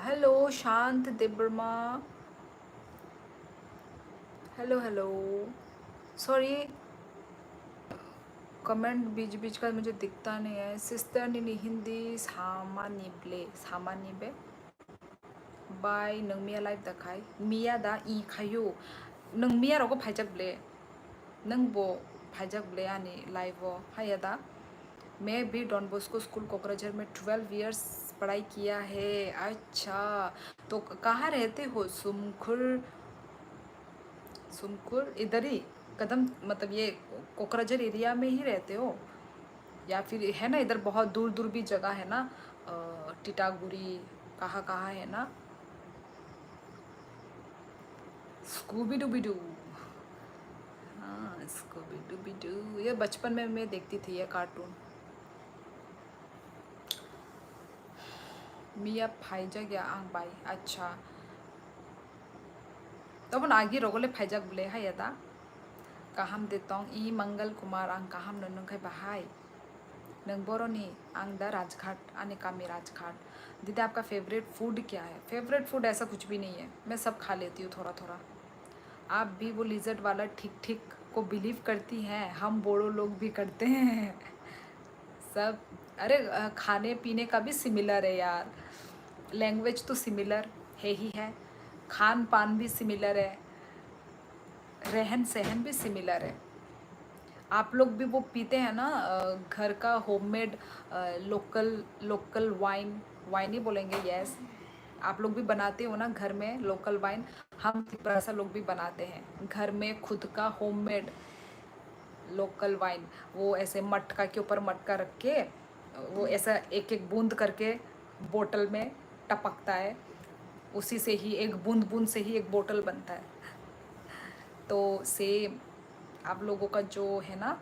Hello Shant Debbarma, hello hello. Sorry, comment बीच बीच का मुझे दिखता नहीं है। सिस्टर निनी हिंदी सामानिब्ले सामानिबे बाय नों मिया लाइव दाखाय मिया दा ई खायो नों मिया रावको फाइजाकब्ले नों बो फाइजाकब्ले आनी लाइव हाया दा। मैं भी डॉन बॉस्को स्कूल कोकराझार में 12 इयर्स पढ़ाई किया है। अच्छा, तो कहाँ रहते हो? सुमखुर, सुमखुर इधर ही कदम, मतलब ये कोकराझार एरिया में ही रहते हो या फिर है ना इधर बहुत दूर दूर भी जगह है ना, टिटागुड़ी कहाँ कहाँ है ना। स्कूबी डूबी डू, हाँ स्कूबी डूबी डू, ये बचपन में मैं देखती थी ये कार्टून। मिया फाइजा गया आंग बाई। अच्छा, तो अपन आगे रोगले फाइजाक बोले है यदा काहाम देतों ई मंगल कुमार आंग काहाम ननंखाय बाहाय नंग बरनी आंग दा राजघाट आने कामी राजघाट। दीदी आपका फेवरेट फूड क्या है? फेवरेट फूड ऐसा कुछ भी नहीं है, मैं सब खा लेती हूँ थोड़ा थोड़ा। आप भी वो लिजर्ट वाला ठीक ठीक को बिलीव करती हैं? हम बोड़ो लोग भी करते हैं। सब, अरे खाने पीने का भी सिमिलर है यार, लैंग्वेज तो सिमिलर है ही है, खान पान भी सिमिलर है, रहन सहन भी सिमिलर है। आप लोग भी वो पीते हैं ना घर का homemade local local wine, wine ही बोलेंगे, यस। आप लोग भी बनाते हो ना घर में लोकल वाइन। हम ऐसा लोग भी बनाते हैं घर में खुद का होममेड लोकल वाइन। वो ऐसे मटका के ऊपर मटका रख के वो ऐसा एक एक बूंद करके बोतल में टपकता है, उसी से ही एक बूंद बूंद से ही एक बोतल बनता है। तो सेम आप लोगों का जो है ना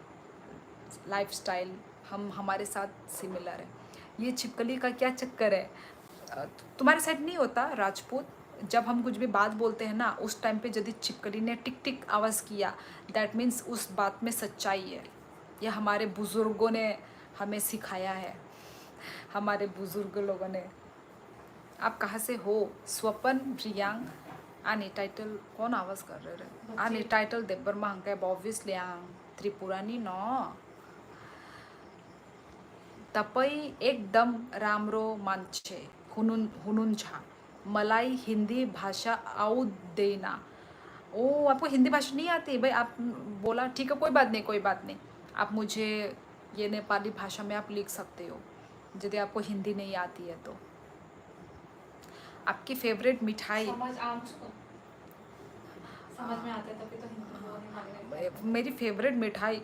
लाइफस्टाइल, हम हमारे साथ सिमिलर है। ये छिपकली का क्या चक्कर है? तुम्हारे साइड नहीं होता राजपूत? जब हम कुछ भी बात बोलते हैं ना, उस टाइम पे यदि छिपकली ने टिक टिक आवाज़ किया, दैट मीन्स उस बात में सच्चाई है। यह हमारे बुज़ुर्गों ने हमें सिखाया है, हमारे बुज़ुर्ग लोगों ने। आप कहाँ से हो? स्वपन Reang, Ani title kon awas kar rahe re? Ani title debbar mang ke obviously ang Tripurani no. तपई एकदम रामरो मानछे हुनुंछा मलाई हिंदी भाषा आउ देना। ओ आपको हिंदी भाषा नहीं आती भाई? आप बोला ठीक है, कोई बात नहीं, कोई बात नहीं। आप मुझे ये नेपाली भाषा में आप लिख सकते हो यदि आपको हिंदी नहीं आती है तो। आपकी फेवरेट मिठाई? समझ में आते तभी तो हिंदी। मेरी फेवरेट मिठाई,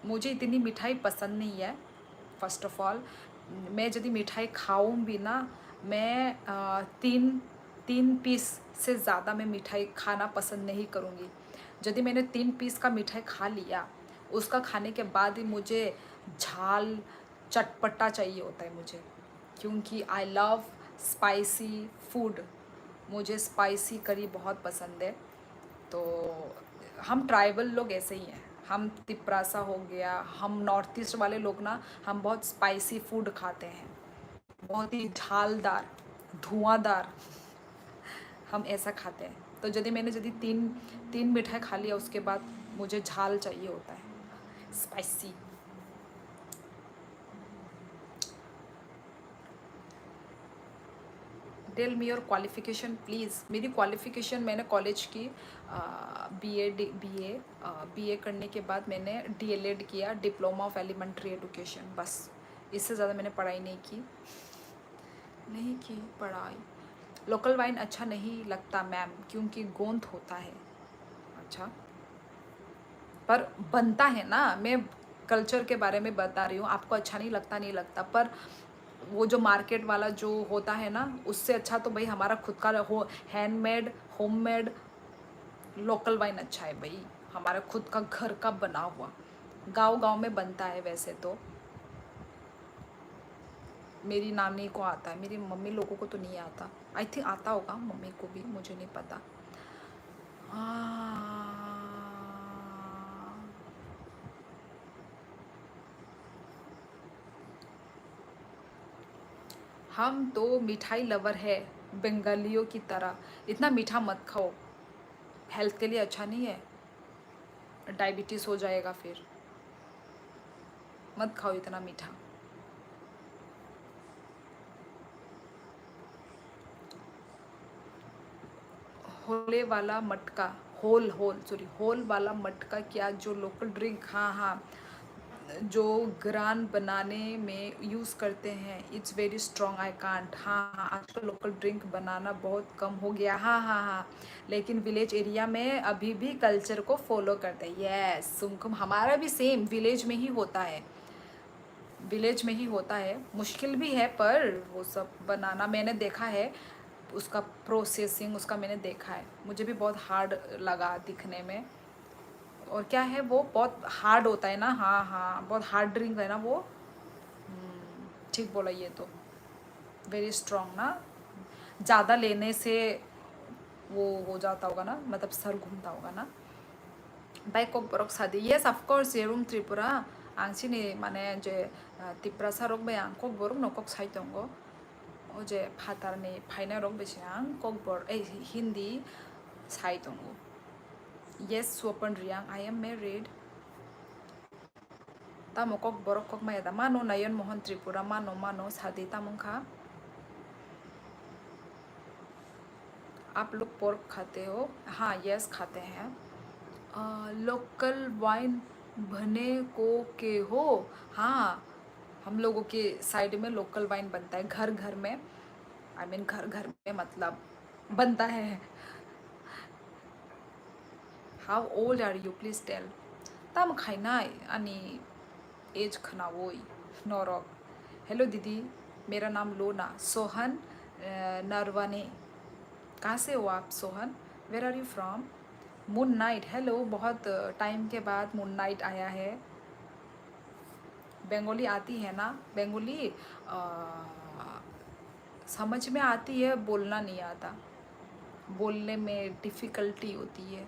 मुझे इतनी मिठाई पसंद नहीं है। फर्स्ट ऑफ ऑल मैं यदि मिठाई खाऊं भी ना, मैं तीन पीस से ज़्यादा मैं मिठाई खाना पसंद नहीं करूँगी। यदि मैंने 3 पीस का मिठाई खा लिया, उसका खाने के बाद ही मुझे झाल चटपटा चाहिए होता है मुझे, क्योंकि आई लव स्पाइसी फूड। मुझे स्पाइसी करी बहुत पसंद है। तो हम ट्राइबल लोग ऐसे ही हैं। हम तिपरासा हो गया, हम नॉर्थ ईस्ट वाले लोग ना, हम बहुत स्पाइसी फूड खाते हैं, बहुत ही झालदार, धुआंधार, हम ऐसा खाते हैं। तो यदि तीन तीन मिठाई खा लिया, उसके बाद मुझे झाल चाहिए होता है, spicy. Tell me your qualification please. मेरी क्वालिफ़िकेशन, मैंने कॉलेज की बीए करने के बाद मैंने डीएलएड किया, डिप्लोमा ऑफ एलिमेंट्री एजुकेशन। बस इससे ज़्यादा मैंने पढ़ाई नहीं की पढ़ाई। लोकल वाइन अच्छा नहीं लगता मैम, क्योंकि गोंद होता है। अच्छा, पर बनता है ना। मैं कल्चर के बारे में बता रही हूँ। आपको अच्छा नहीं लगता, पर वो जो मार्केट वाला जो होता है ना, उससे अच्छा तो भाई हमारा खुद का हैंडमेड होममेड लोकल वाइन अच्छा है भाई। हमारा खुद का घर का बना हुआ, गांव में बनता है। वैसे तो मेरी नानी को आता है, मेरी मम्मी लोगों को तो नहीं आता। आई थिंक आता होगा मम्मी को भी, मुझे नहीं पता। हम तो मिठाई लवर है बंगालियों की तरह। इतना मीठा मत खाओ, हेल्थ के लिए अच्छा नहीं है, डायबिटीज़ हो जाएगा फिर। मत खाओ इतना मीठा। होले वाला मटका, होल वाला मटका क्या, जो लोकल ड्रिंक? हाँ, जो ग्रान बनाने में यूज़ करते हैं। It's very strong, I can't. हाँ, आजकल लोकल ड्रिंक बनाना बहुत कम हो गया। हाँ, लेकिन विलेज एरिया में अभी भी कल्चर को फॉलो करते हैं। यस, सुमकुम हमारा भी सेम विलेज में ही होता है। मुश्किल भी है, पर वो सब बनाना मैंने देखा है, उसका प्रोसेसिंग उसका मैंने देखा है। मुझे भी बहुत हार्ड लगा दिखने में। और क्या है, वो बहुत हार्ड होता है ना। हाँ, बहुत हार्ड ड्रिंक है ना वो। ठीक बोला, ये तो वेरी स्ट्रॉन्ग ना। ज़्यादा लेने से वो हो जाता होगा ना, मतलब सर घूमता होगा ना। बाय কক बरक सादी, येस ऑफ कोर्स येरुम त्रिपुरा आंसिनी माने जे तिप्रासा रक बाय आं কক बरक न কক साइ दंगो ओ जे फातारनि फाइना रक बेसे आं কক बर ए हिंदी साइ दंगो। येस स्वपन रियां, I am married. तामो cock Barak cock मायदा मानो नयन मोहन त्रिपुरा मानो सादी तामुंखा। आप लोग पोर्क खाते हो? हाँ, यस खाते हैं। लोकल वाइन बने को के हो? हाँ, हम लोगों के साइड में लोकल वाइन बनता है घर घर में। आई मीन घर में मतलब बनता है। How old are you please tell. ताम खाइनाय आनी एज खनावोई नौरक। हेलो दीदी, मेरा नाम लोना सोहन नरवाने। कहाँ से हो आप Sohan? Where are you from? Moon night, hello, बहुत टाइम के बाद मून नाइट आया है। बंगाली आती है ना? बंगाली समझ में आती है, बोलना नहीं आता, बोलने में डिफ़िकल्टी होती है।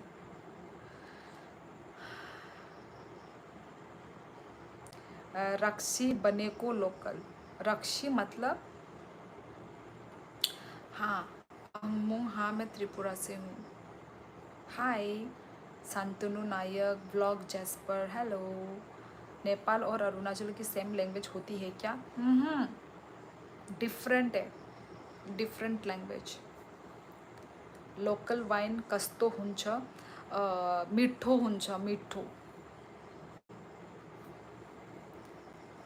रक्सी बने को लोकल, रक्सी मतलब हाँ, हाँ मैं त्रिपुरा से हूँ। हाय शांतनु नायक, ब्लॉग जैस्पर, हेलो। नेपाल और अरुणाचल की सेम लैंग्वेज होती है क्या? डिफरेंट है, डिफरेंट लैंग्वेज। लोकल वाइन कस्तो हुन्छ? मिठो हुन्छ, मिठो।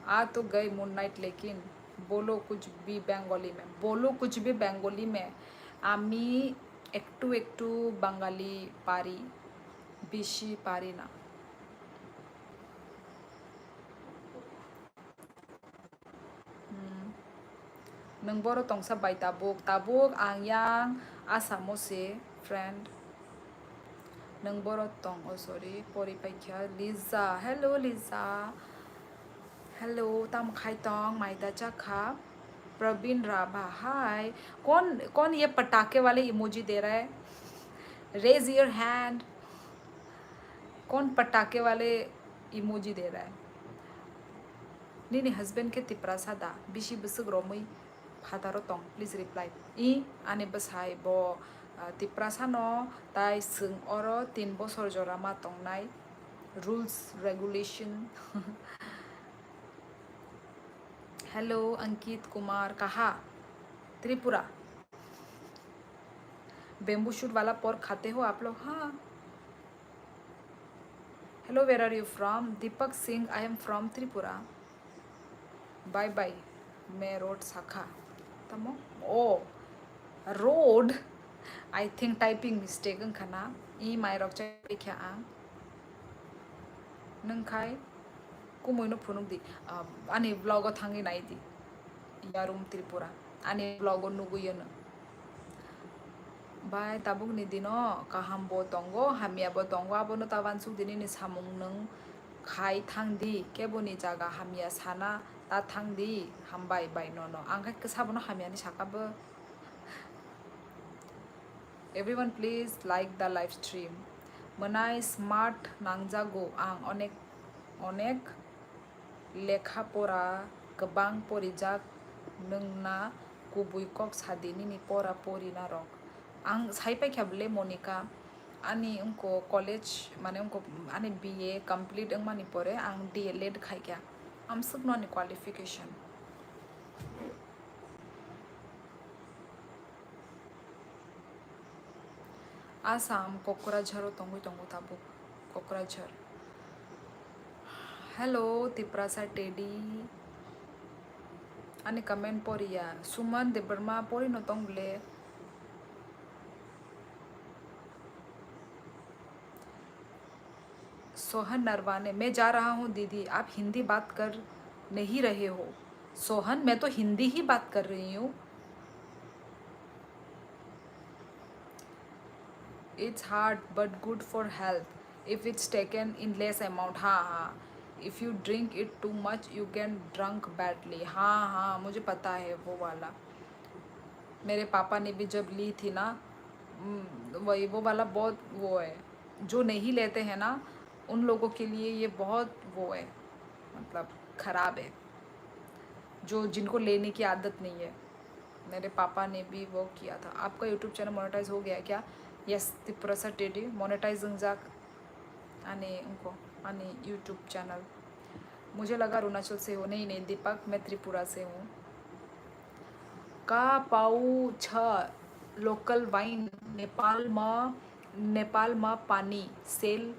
आ तो गए मून नाइट, लेकिन बोलो कुछ भी बंगाली में, बोलो कुछ भी बंगाली में। आमी एकटू एकटू बंगाली पारी, बेशी पारी ना। नों बर' तंसा बाय ताबुक ताबुक आं yang आसामो से फ्रेंड। नों बर' तंग ओ sorry परिपाख्या Lija, hello Lija, hello तम खाई तंग माइदा चाखा। प्रवीण राभा, हाय। कौन कौन ये पटाखे वाले इमोजी दे रहा है? Raise your hand. कौन पटाखे वाले इमोजी दे रहा है? नीनी हस्बैंड के तिप्रा सादा बिशी बसुग रोमुई फादारो तंग प्लीज रिप्लाई। इ आने बसाई बो तिप्रा सानो ताई सुं ओरो 3 बसर जरा मा तंगनाय rules regulation. Hello Ankit Kumar, कहा? त्रिपुरा। बेम्बू शूट वाला पोर्क खाते हो आप लोग? हाँ। Hello, where are you from? Deepak Singh, I am from Tripura. Bye bye. मैं रोड शाखा तमो ओ road I think typing mistake ओंखाना इ माइरक चाइख्या आं नोंखाय कुमैनो फुनुकदि आनि ब्लॉग थांगी नायदि यारुम त्रिपुरा आनि ब्लॉग नुगुयोनो बाय ताबुक नि दिनो काहाम बो तंगो हामिया बो तंगो आबोनो ताबान सुक दिनि नि सामुं नों खाय थांदि केबोनि जागा हामिया साना ता थांदि हामबाय बाय न आंखाय साबोनो हामियानि साकाबो। Everyone please like the live stream. मोनाय स्मार्ट नांजागौ आं अनेक अनेक लेखा परा गोबां परिजाक नोंना गुबै कक सादिनि नि परा परि नारक आं साइपाइख्याबले मोनिका आनि उनको कॉलेज माने उनको आनि बीए कंप्लीट मानि परे आं डीएलएड खाइख्या आम सुकनो आनि क्वालिफिकेशन। आसाम कक्राझार तंगु तंगु ताबुक कक्राझार। हेलो तिप्रासा टेडी आनि कमेंट पड़िया सुमन देबर्मा पड़ी न तंगले। सोहन नरवाने, मैं जा रहा हूँ दीदी, आप हिंदी बात कर नहीं रहे हो। सोहन मैं तो हिंदी ही बात कर रही हूँ। It's hard but good for health if it's taken in less amount। हाँ हाँ, if you drink it too much you can drunk badly। हाँ हाँ मुझे पता है वो वाला, मेरे पापा ने भी जब ली थी ना वही वो वाला बहुत वो है, जो नहीं लेते हैं ना उन लोगों के लिए ये बहुत वो है, मतलब ख़राब है, जो जिनको लेने की आदत नहीं है। मेरे पापा ने भी वो किया था। आपका यूट्यूब चैनल मोनेटाइज हो गया क्या? यस त्रिपुरा टेडी मोनेटाइज जाक आने उनको आने यूट्यूब चैनल। मुझे लगा अरुणाचल से हो। नहीं नहीं दीपक, मैं त्रिपुरा से हूँ। का पाऊ छ लोकल वाइन नेपालमा पानी सेल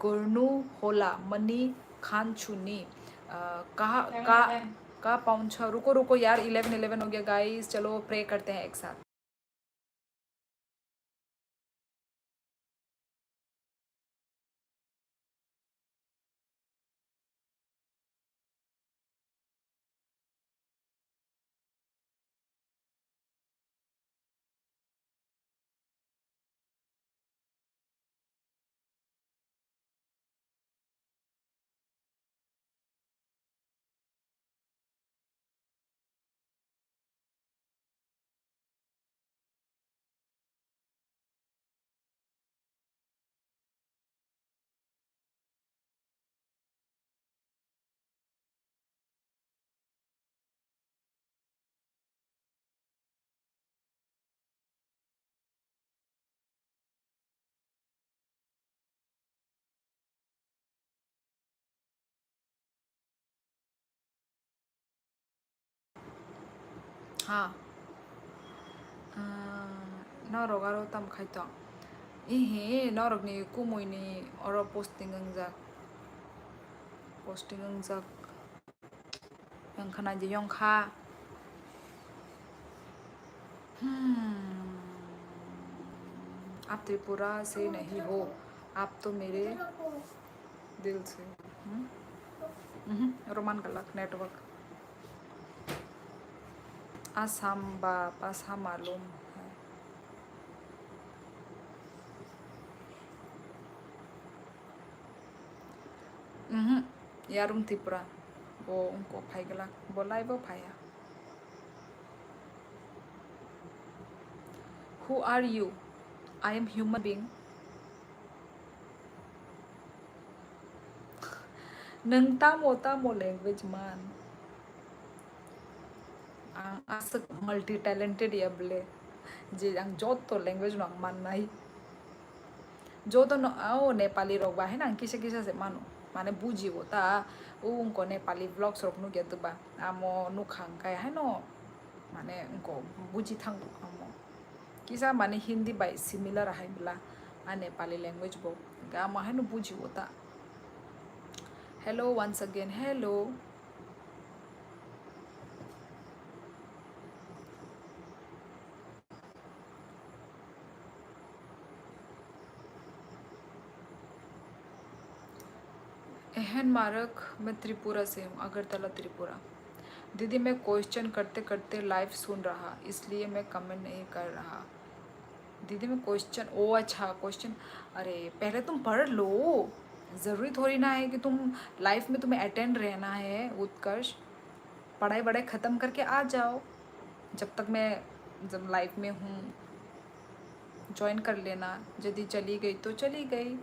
गर्नु होला मनी खान छुनी कहा का पाउँछ। रुको रुको यार 11 हो गया गाइस, चलो प्रे करते हैं एक साथ। हाँ नौरगारो तम खाइतो इहे नौरगनि कुमुइनि और पोस्टिंग अंजाक यंखाना जे यंखा आप त्रिपुरा से नहीं हो, आप तो मेरे दिल से। रोमान गलत नेटवर्क आसाम बाप आसाम मालूम है। यारुम त्रिपुरा वो उनको भाई गला बोला वो भाया। Who are you? I am human being. Nang tamo language man. Ang asik multi talented ya bele. Je ang joto language no ang man nahi. Joto no ao Nepali rok ba hai na kisa se mano. Mane buji wo ta उनको Nepali vlogs rok nu gitu ba. Amo nu khang kai hai no. Mane उनको buji thang amo. Kisa mane Hindi by similar hai bila. A Nepali language bo. Ga ma hai no buji wo ta. Hello once again. Hello. एहन मारक मैं त्रिपुरा से हूँ, अगरतला त्रिपुरा। दीदी मैं question करते करते लाइव सुन रहा, इसलिए मैं कमेंट नहीं कर रहा। दीदी मैं क्वेश्चन ओ अच्छा क्वेश्चन, अरे पहले तुम पढ़ लो, ज़रूरी थोड़ी ना है कि तुम लाइफ में तुम्हें अटेंड रहना है। उत्कर्ष पढ़ाई वढ़ाई ख़त्म करके आ जाओ, जब लाइफ में हूँ ज्वाइन कर लेना। यदि चली गई तो चली गई,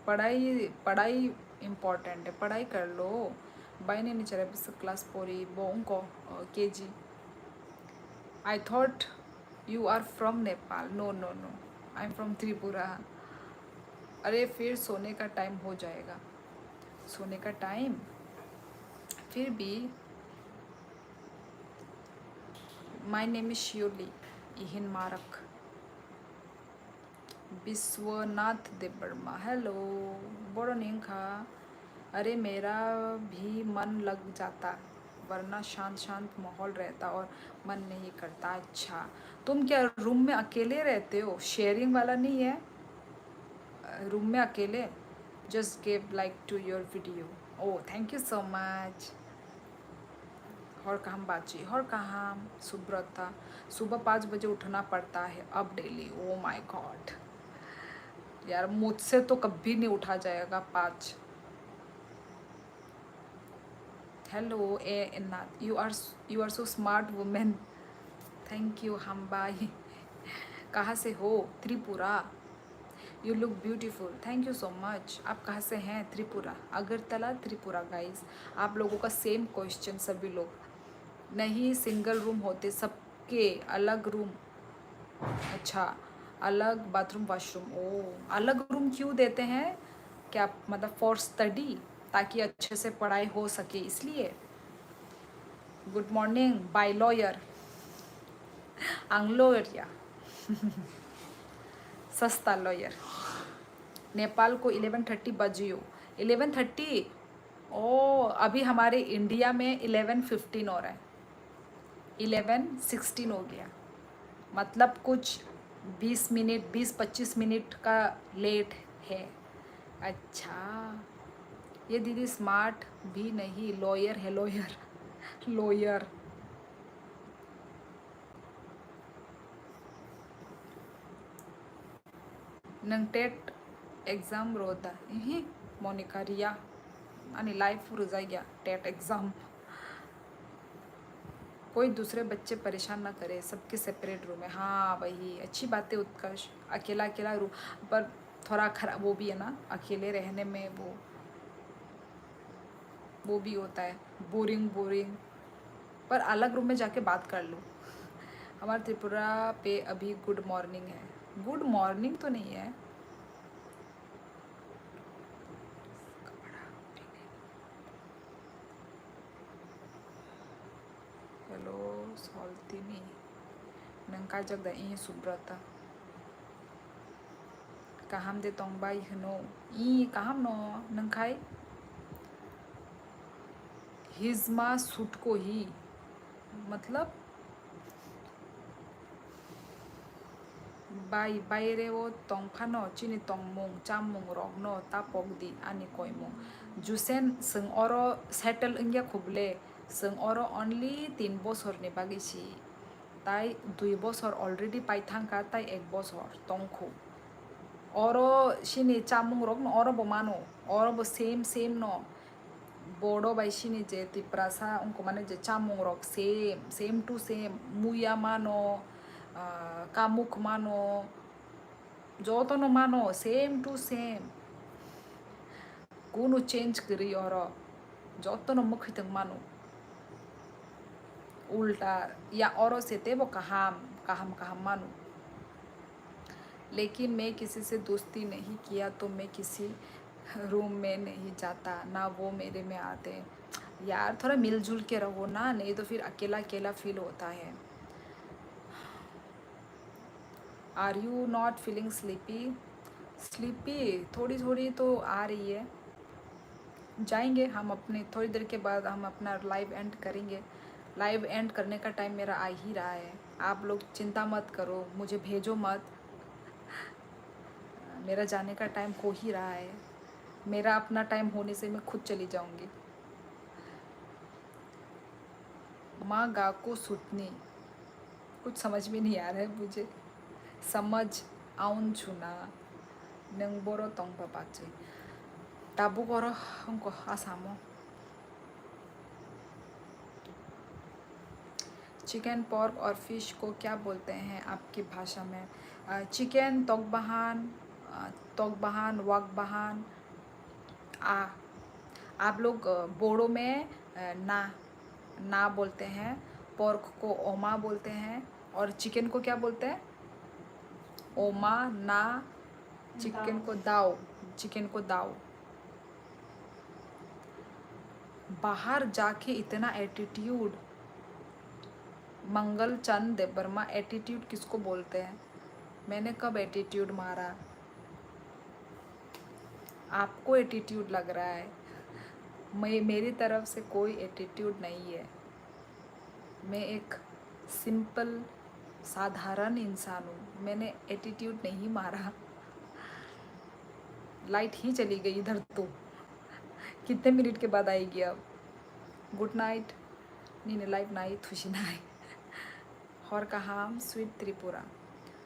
पढ़ाई इम्पोर्टेंट है, पढ़ाई कर लो। बाइने नहीं चला बस क्लास पोरी बोंग को केजी। I thought you are from Nepal. No no no, I am from Tripura. अरे फिर सोने का टाइम हो जाएगा, सोने का टाइम फिर भी। माय नेम इज शियोली इहिन मारक। विश्वनाथ देवर्मा हेलो बोरोनिंग खा। अरे मेरा भी मन लग जाता, वरना शांत शांत माहौल रहता और मन नहीं करता। अच्छा तुम क्या रूम में अकेले रहते हो? शेयरिंग वाला नहीं है, रूम में अकेले? Just give like to your video. Oh thank you so much. और कहाँ बाजी और कहाँ सुब्रता। सुबह 5 बजे उठना पड़ता है अब डेली। ओ माय गॉड यार, मुझसे तो कभी नहीं उठा जाएगा 5। Hello A Nath, you are so smart women. Thank you हम बाई। कहाँ से हो? Tripura. You look beautiful, thank you so much. आप कहाँ से हैं? त्रिपुरा, अगरतला त्रिपुरा। गाइस आप लोगों का सेम क्वेश्चन सभी लोग। नहीं सिंगल रूम होते, सबके अलग रूम। अच्छा अलग बाथरूम वॉशरूम। ओ अलग रूम क्यों देते हैं? क्या मतलब फॉर स्टडी, ताकि अच्छे से पढ़ाई हो सके इसलिए। गुड मॉर्निंग बाय लॉयर आंग लॉयर या सस्ता लॉयर। नेपाल को 11:30 बजियो। 11:30? ओ अभी हमारे इंडिया में 11:15 हो रहा है, 11:16 हो गया। मतलब कुछ 20 मिनट 20-25 मिनट का लेट है। अच्छा ये दीदी स्मार्ट भी नहीं, लॉयर है लॉयर लॉयर। नंग टेट एग्जाम रोता ही मोनिका रिया आणि लाइफ रुजाइया टेट एग्जाम। कोई दूसरे बच्चे परेशान ना करे, सबके सेपरेट रूम है। हाँ वही अच्छी बात है उत्कर्ष। अकेला अकेला रूम पर थोड़ा खराब वो भी है ना, अकेले रहने में वो भी होता है बोरिंग। पर अलग रूम में जाके बात कर लो। हमारे त्रिपुरा पे अभी गुड मॉर्निंग है। गुड मॉर्निंग तो नहीं है। Hello soltini nengka jagda I subrata kaham de tong bai hno I kaham no nengkai हिजमा सूट को ही मतलब बाई बायरे वो तंगफानो चिनी तंगमुंग चामुंग रगनो तापगदी आनी कोयमुंग जुसेन संग अरो सेटल इंगिया खुबले संग अरो ओनली 3 बছरनि बागिसी ताई 2 बছर अलरेडी पाइथांका ताई 1 बছर तंगखु अरो सिनी चामुंग रगनो अरो बो मानो अरो बो सेम नो बोडो बाइसिनी जे तिप्रासा उनको माने जे चामुंग रग सेम टू सेम मुया मानो कामुक मानो जोतो नो मानो सेम टू सेम कुनु चेंज करी और जोतो नो मुखितंग मानो उल्टा या औरों से ते वो कहम मानो लेकिन मैं किसी से दोस्ती नहीं किया तो मैं किसी रूम में नहीं जाता ना वो मेरे में आते यार थोड़ा मिलजुल के रहो ना नहीं तो फिर अकेला अकेला फील होता है are you not feeling sleepy थोड़ी थोड़ी तो आ रही है जाएंगे हम अपने थोड़ी देर के बाद हम अपना लाइव एंड करेंगे लाइव एंड करने का टाइम मेरा आ ही रहा है आप लोग चिंता मत करो मुझे भेजो मत मेरा जाने का टाइम हो ही रहा है मेरा अपना टाइम होने से मैं खुद चली जाऊंगी माँ गा को सुतनी कुछ समझ में नहीं आ रहा है मुझे समझ आउन छुना नंग बोरो तंग पापाचे ताबु करो हमको आसामो चिकन पोर्क और फिश को क्या बोलते हैं आपकी भाषा में चिकन तोकबहान वाकबहान आप लोग बोडो में ना बोलते हैं पोर्क को ओमा बोलते हैं और चिकन को क्या बोलते हैं ओमा ना चिकन को दाव बाहर जाके इतना एटीट्यूड मंगल चंद देवर्मा एटीट्यूड किसको बोलते हैं मैंने कब एटीट्यूड मारा आपको एटीट्यूड लग रहा है मेरी तरफ से कोई एटीट्यूड नहीं है मैं एक सिंपल साधारण इंसान हूँ मैंने एटीट्यूड नहीं मारा लाइट ही चली गई इधर तो कितने मिनट के बाद आएगी अब गुड नाइट नीने लाइव नाइट खुशी नाई हर कहाम स्वीट त्रिपुरा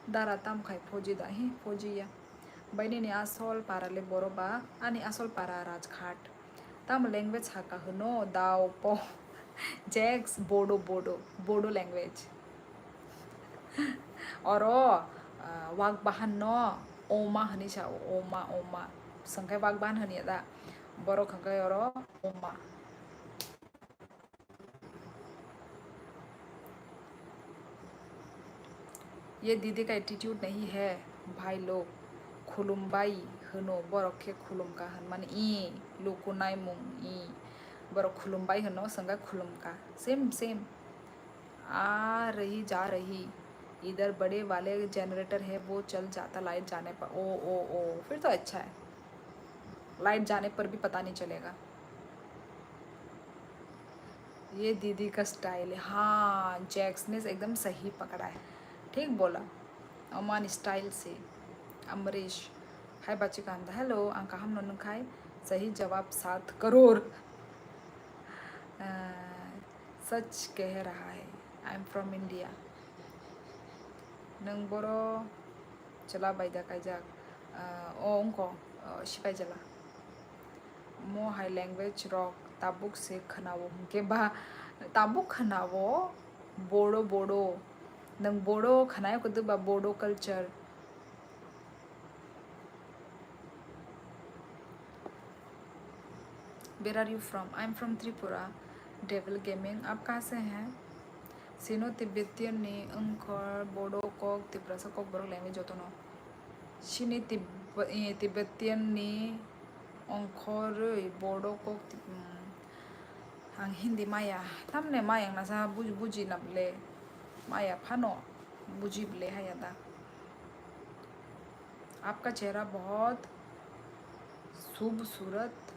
दारा ताम खाई फौजी दाही फौजिया बैनी आसल पाराले बरोबा आनी आसल पारा राजघाट ताम लैंग्वेज हाका हनो दाव पो जैक्स बोडो लैंग्वेज और वाक बाहन नो ओमा हनी सा ओमा संख्या वाक बाहन हनी दा बरो खंखाय और ओमा ये दीदी का एटीट्यूड नहीं है भाई लोग खुलुमबाई हनो बरखे खुलुमका हन माने ई लोको नाय मुंग ई बरो खुलुमबाई हनो संगा खुलुमका सेम आ रही जा रही इधर बड़े वाले जनरेटर है वो चल जाता लाइट जाने पर ओ फिर तो अच्छा है लाइट जाने पर भी पता नहीं चलेगा ये दीदी का स्टाइल है हाँ जैक्स ने एकदम सही पकड़ा है ठीक बोला अमान स्टाइल से अमरीश हाय बच्चे का अंदा हेलो अंका हम नन खाए सही जवाब 7 करोड़ सच कह रहा है आई एम फ्रॉम इंडिया नंग बरो चला बायदा कायजाक उनको सिपाई जला मो हाई लैंग्वेज रॉक ताबुक से खनावो के बा ताबुक खनावो बोडो नंग बोडो खनायो कदु बा Bodo culture where are you from I am from Tripura devil gaming आप कहाँ से हैं सिनो तिब्बतियन ने अंकर बोडो कोक तिब्रासा कोक बरो लैंग्वेज होतो नो सिनी तिब्बतियन ने अंकर बोडो कोक ang hindi maya tamne mayang nasa buji nable maya phano बुझी बले है यादा आपका चेहरा बहुत खूबसूरत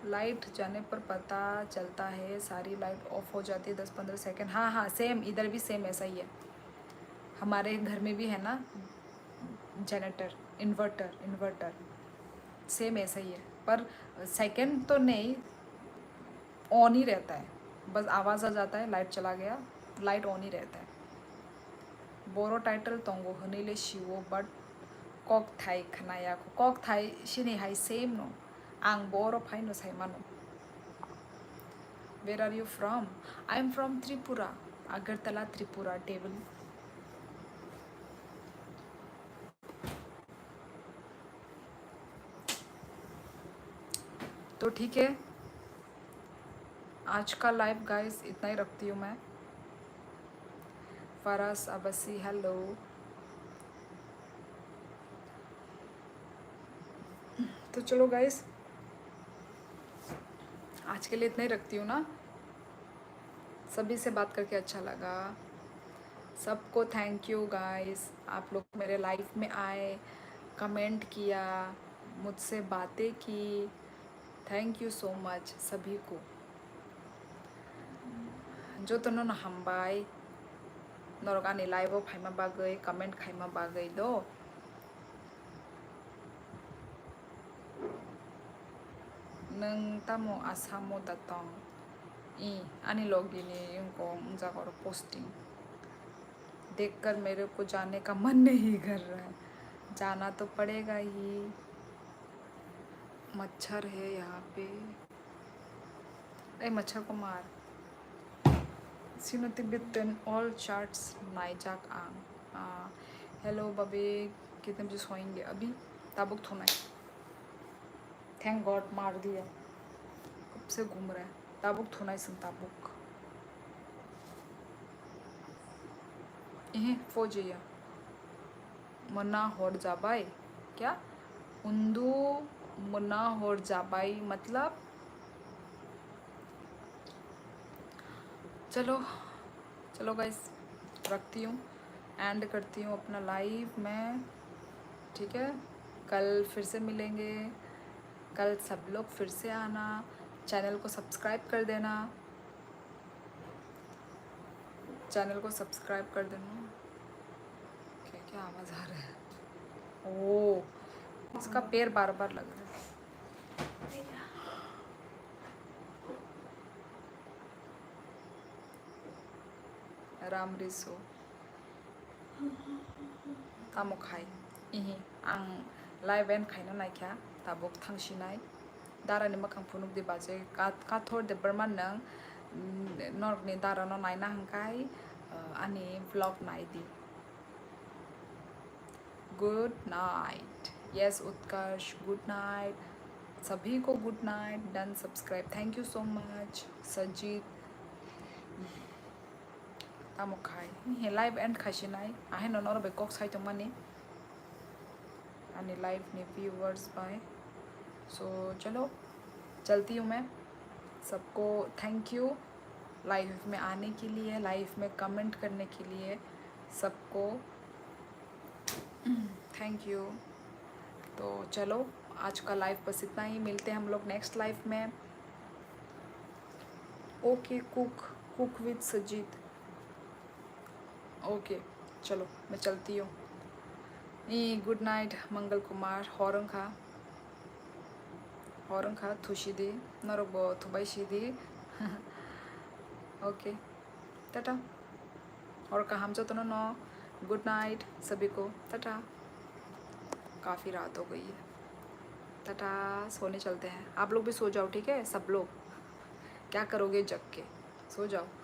लाइट जाने पर पता चलता है सारी लाइट ऑफ हो जाती है 10-15 सेकंड हाँ हाँ सेम इधर भी सेम ऐसा ही है हमारे घर में भी है ना जनरेटर इन्वर्टर सेम ऐसा ही है पर सेकंड तो नहीं ऑन ही रहता है बस आवाज़ आ जाता है लाइट चला गया लाइट ऑन ही रहता है बोरो टाइटल तोंगो हनीले शिवो बट कक थाई खनाया कक थाई सिनी हाई सेम नो आं बोरो फाइनो साइमानो where are you from I am from Tripura Agartala Tripura table तो ठीक है आज का लाइव गाइस इतना ही रखती हूँ मैं फरास अबसी हेलो तो चलो गाइस आज के लिए इतना ही रखती हूँ ना सभी से बात करके अच्छा लगा सबको थैंक यू गाइस आप लोग मेरे लाइफ में आए कमेंट किया मुझसे बातें की थैंक यू सो मच सभी को जो तो न हामबाय नरगानी लाइव फाइमा बागै कमेंट खाइमा बागै दो नंग तामो आसामो दातों ई आनी लोगिनी इनको जाकर पोस्टिंग देखकर मेरे को जाने का मन नहीं कर रहा है जाना तो पड़ेगा ही मच्छर है यहाँ पे ए मच्छर को मार Sino Tibetan all charts नाइजाक आंग हेलो बबे कितने बजे सोएंगे अभी ताबुक थोना है थैंक गॉड मार दिया कब से घूम रहा है ताबुक थोना है सुन ताबुक फोजिया मना होड़ जाबाई क्या उन्दू मना होड़ जाबाई मतलब चलो गाइस रखती हूँ एंड करती हूँ अपना लाइव में ठीक है कल फिर से मिलेंगे कल सब लोग फिर से आना चैनल को सब्सक्राइब कर देना क्या आवाज़ आ रहा है ओ इसका पैर बार बार लग रहा है राम रिसो तामो खाई इही आं लाइव एंड खाइना नायख्या ताबुक थांसिनाय दारानि मखां फुनुक दे बाजे काथर दे बर्मान नंग नरनि दारा न नायना हंकाय आनी ब्लॉग नायदी good night yes Utkarsh good night सभी को good night done subscribe thank you so much Sajit तामो खाई हे लाइव एंड खासिनाय आहे ननर बे कक साइतो माने आने लाइव ने व्यूअर्स बाय सो चलो चलती हूँ मैं सबको थैंक यू लाइव में आने के लिए लाइव में कमेंट करने के लिए सबको थैंक यू तो चलो आज का लाइव बस इतना ही मिलते हैं हम लोग नेक्स्ट लाइव में okay cook with Sajit okay चलो मैं चलती हूँ गुड नाइट मंगल कुमार हॉरंग खा थुशीदी नरबो थुबाई सीदी ओके टाटा और का हम तो नो गुड नाइट सभी को टाटा काफ़ी रात हो गई है टाटा सोने चलते हैं आप लोग भी सो जाओ ठीक है सब लोग क्या करोगे जग के सो जाओ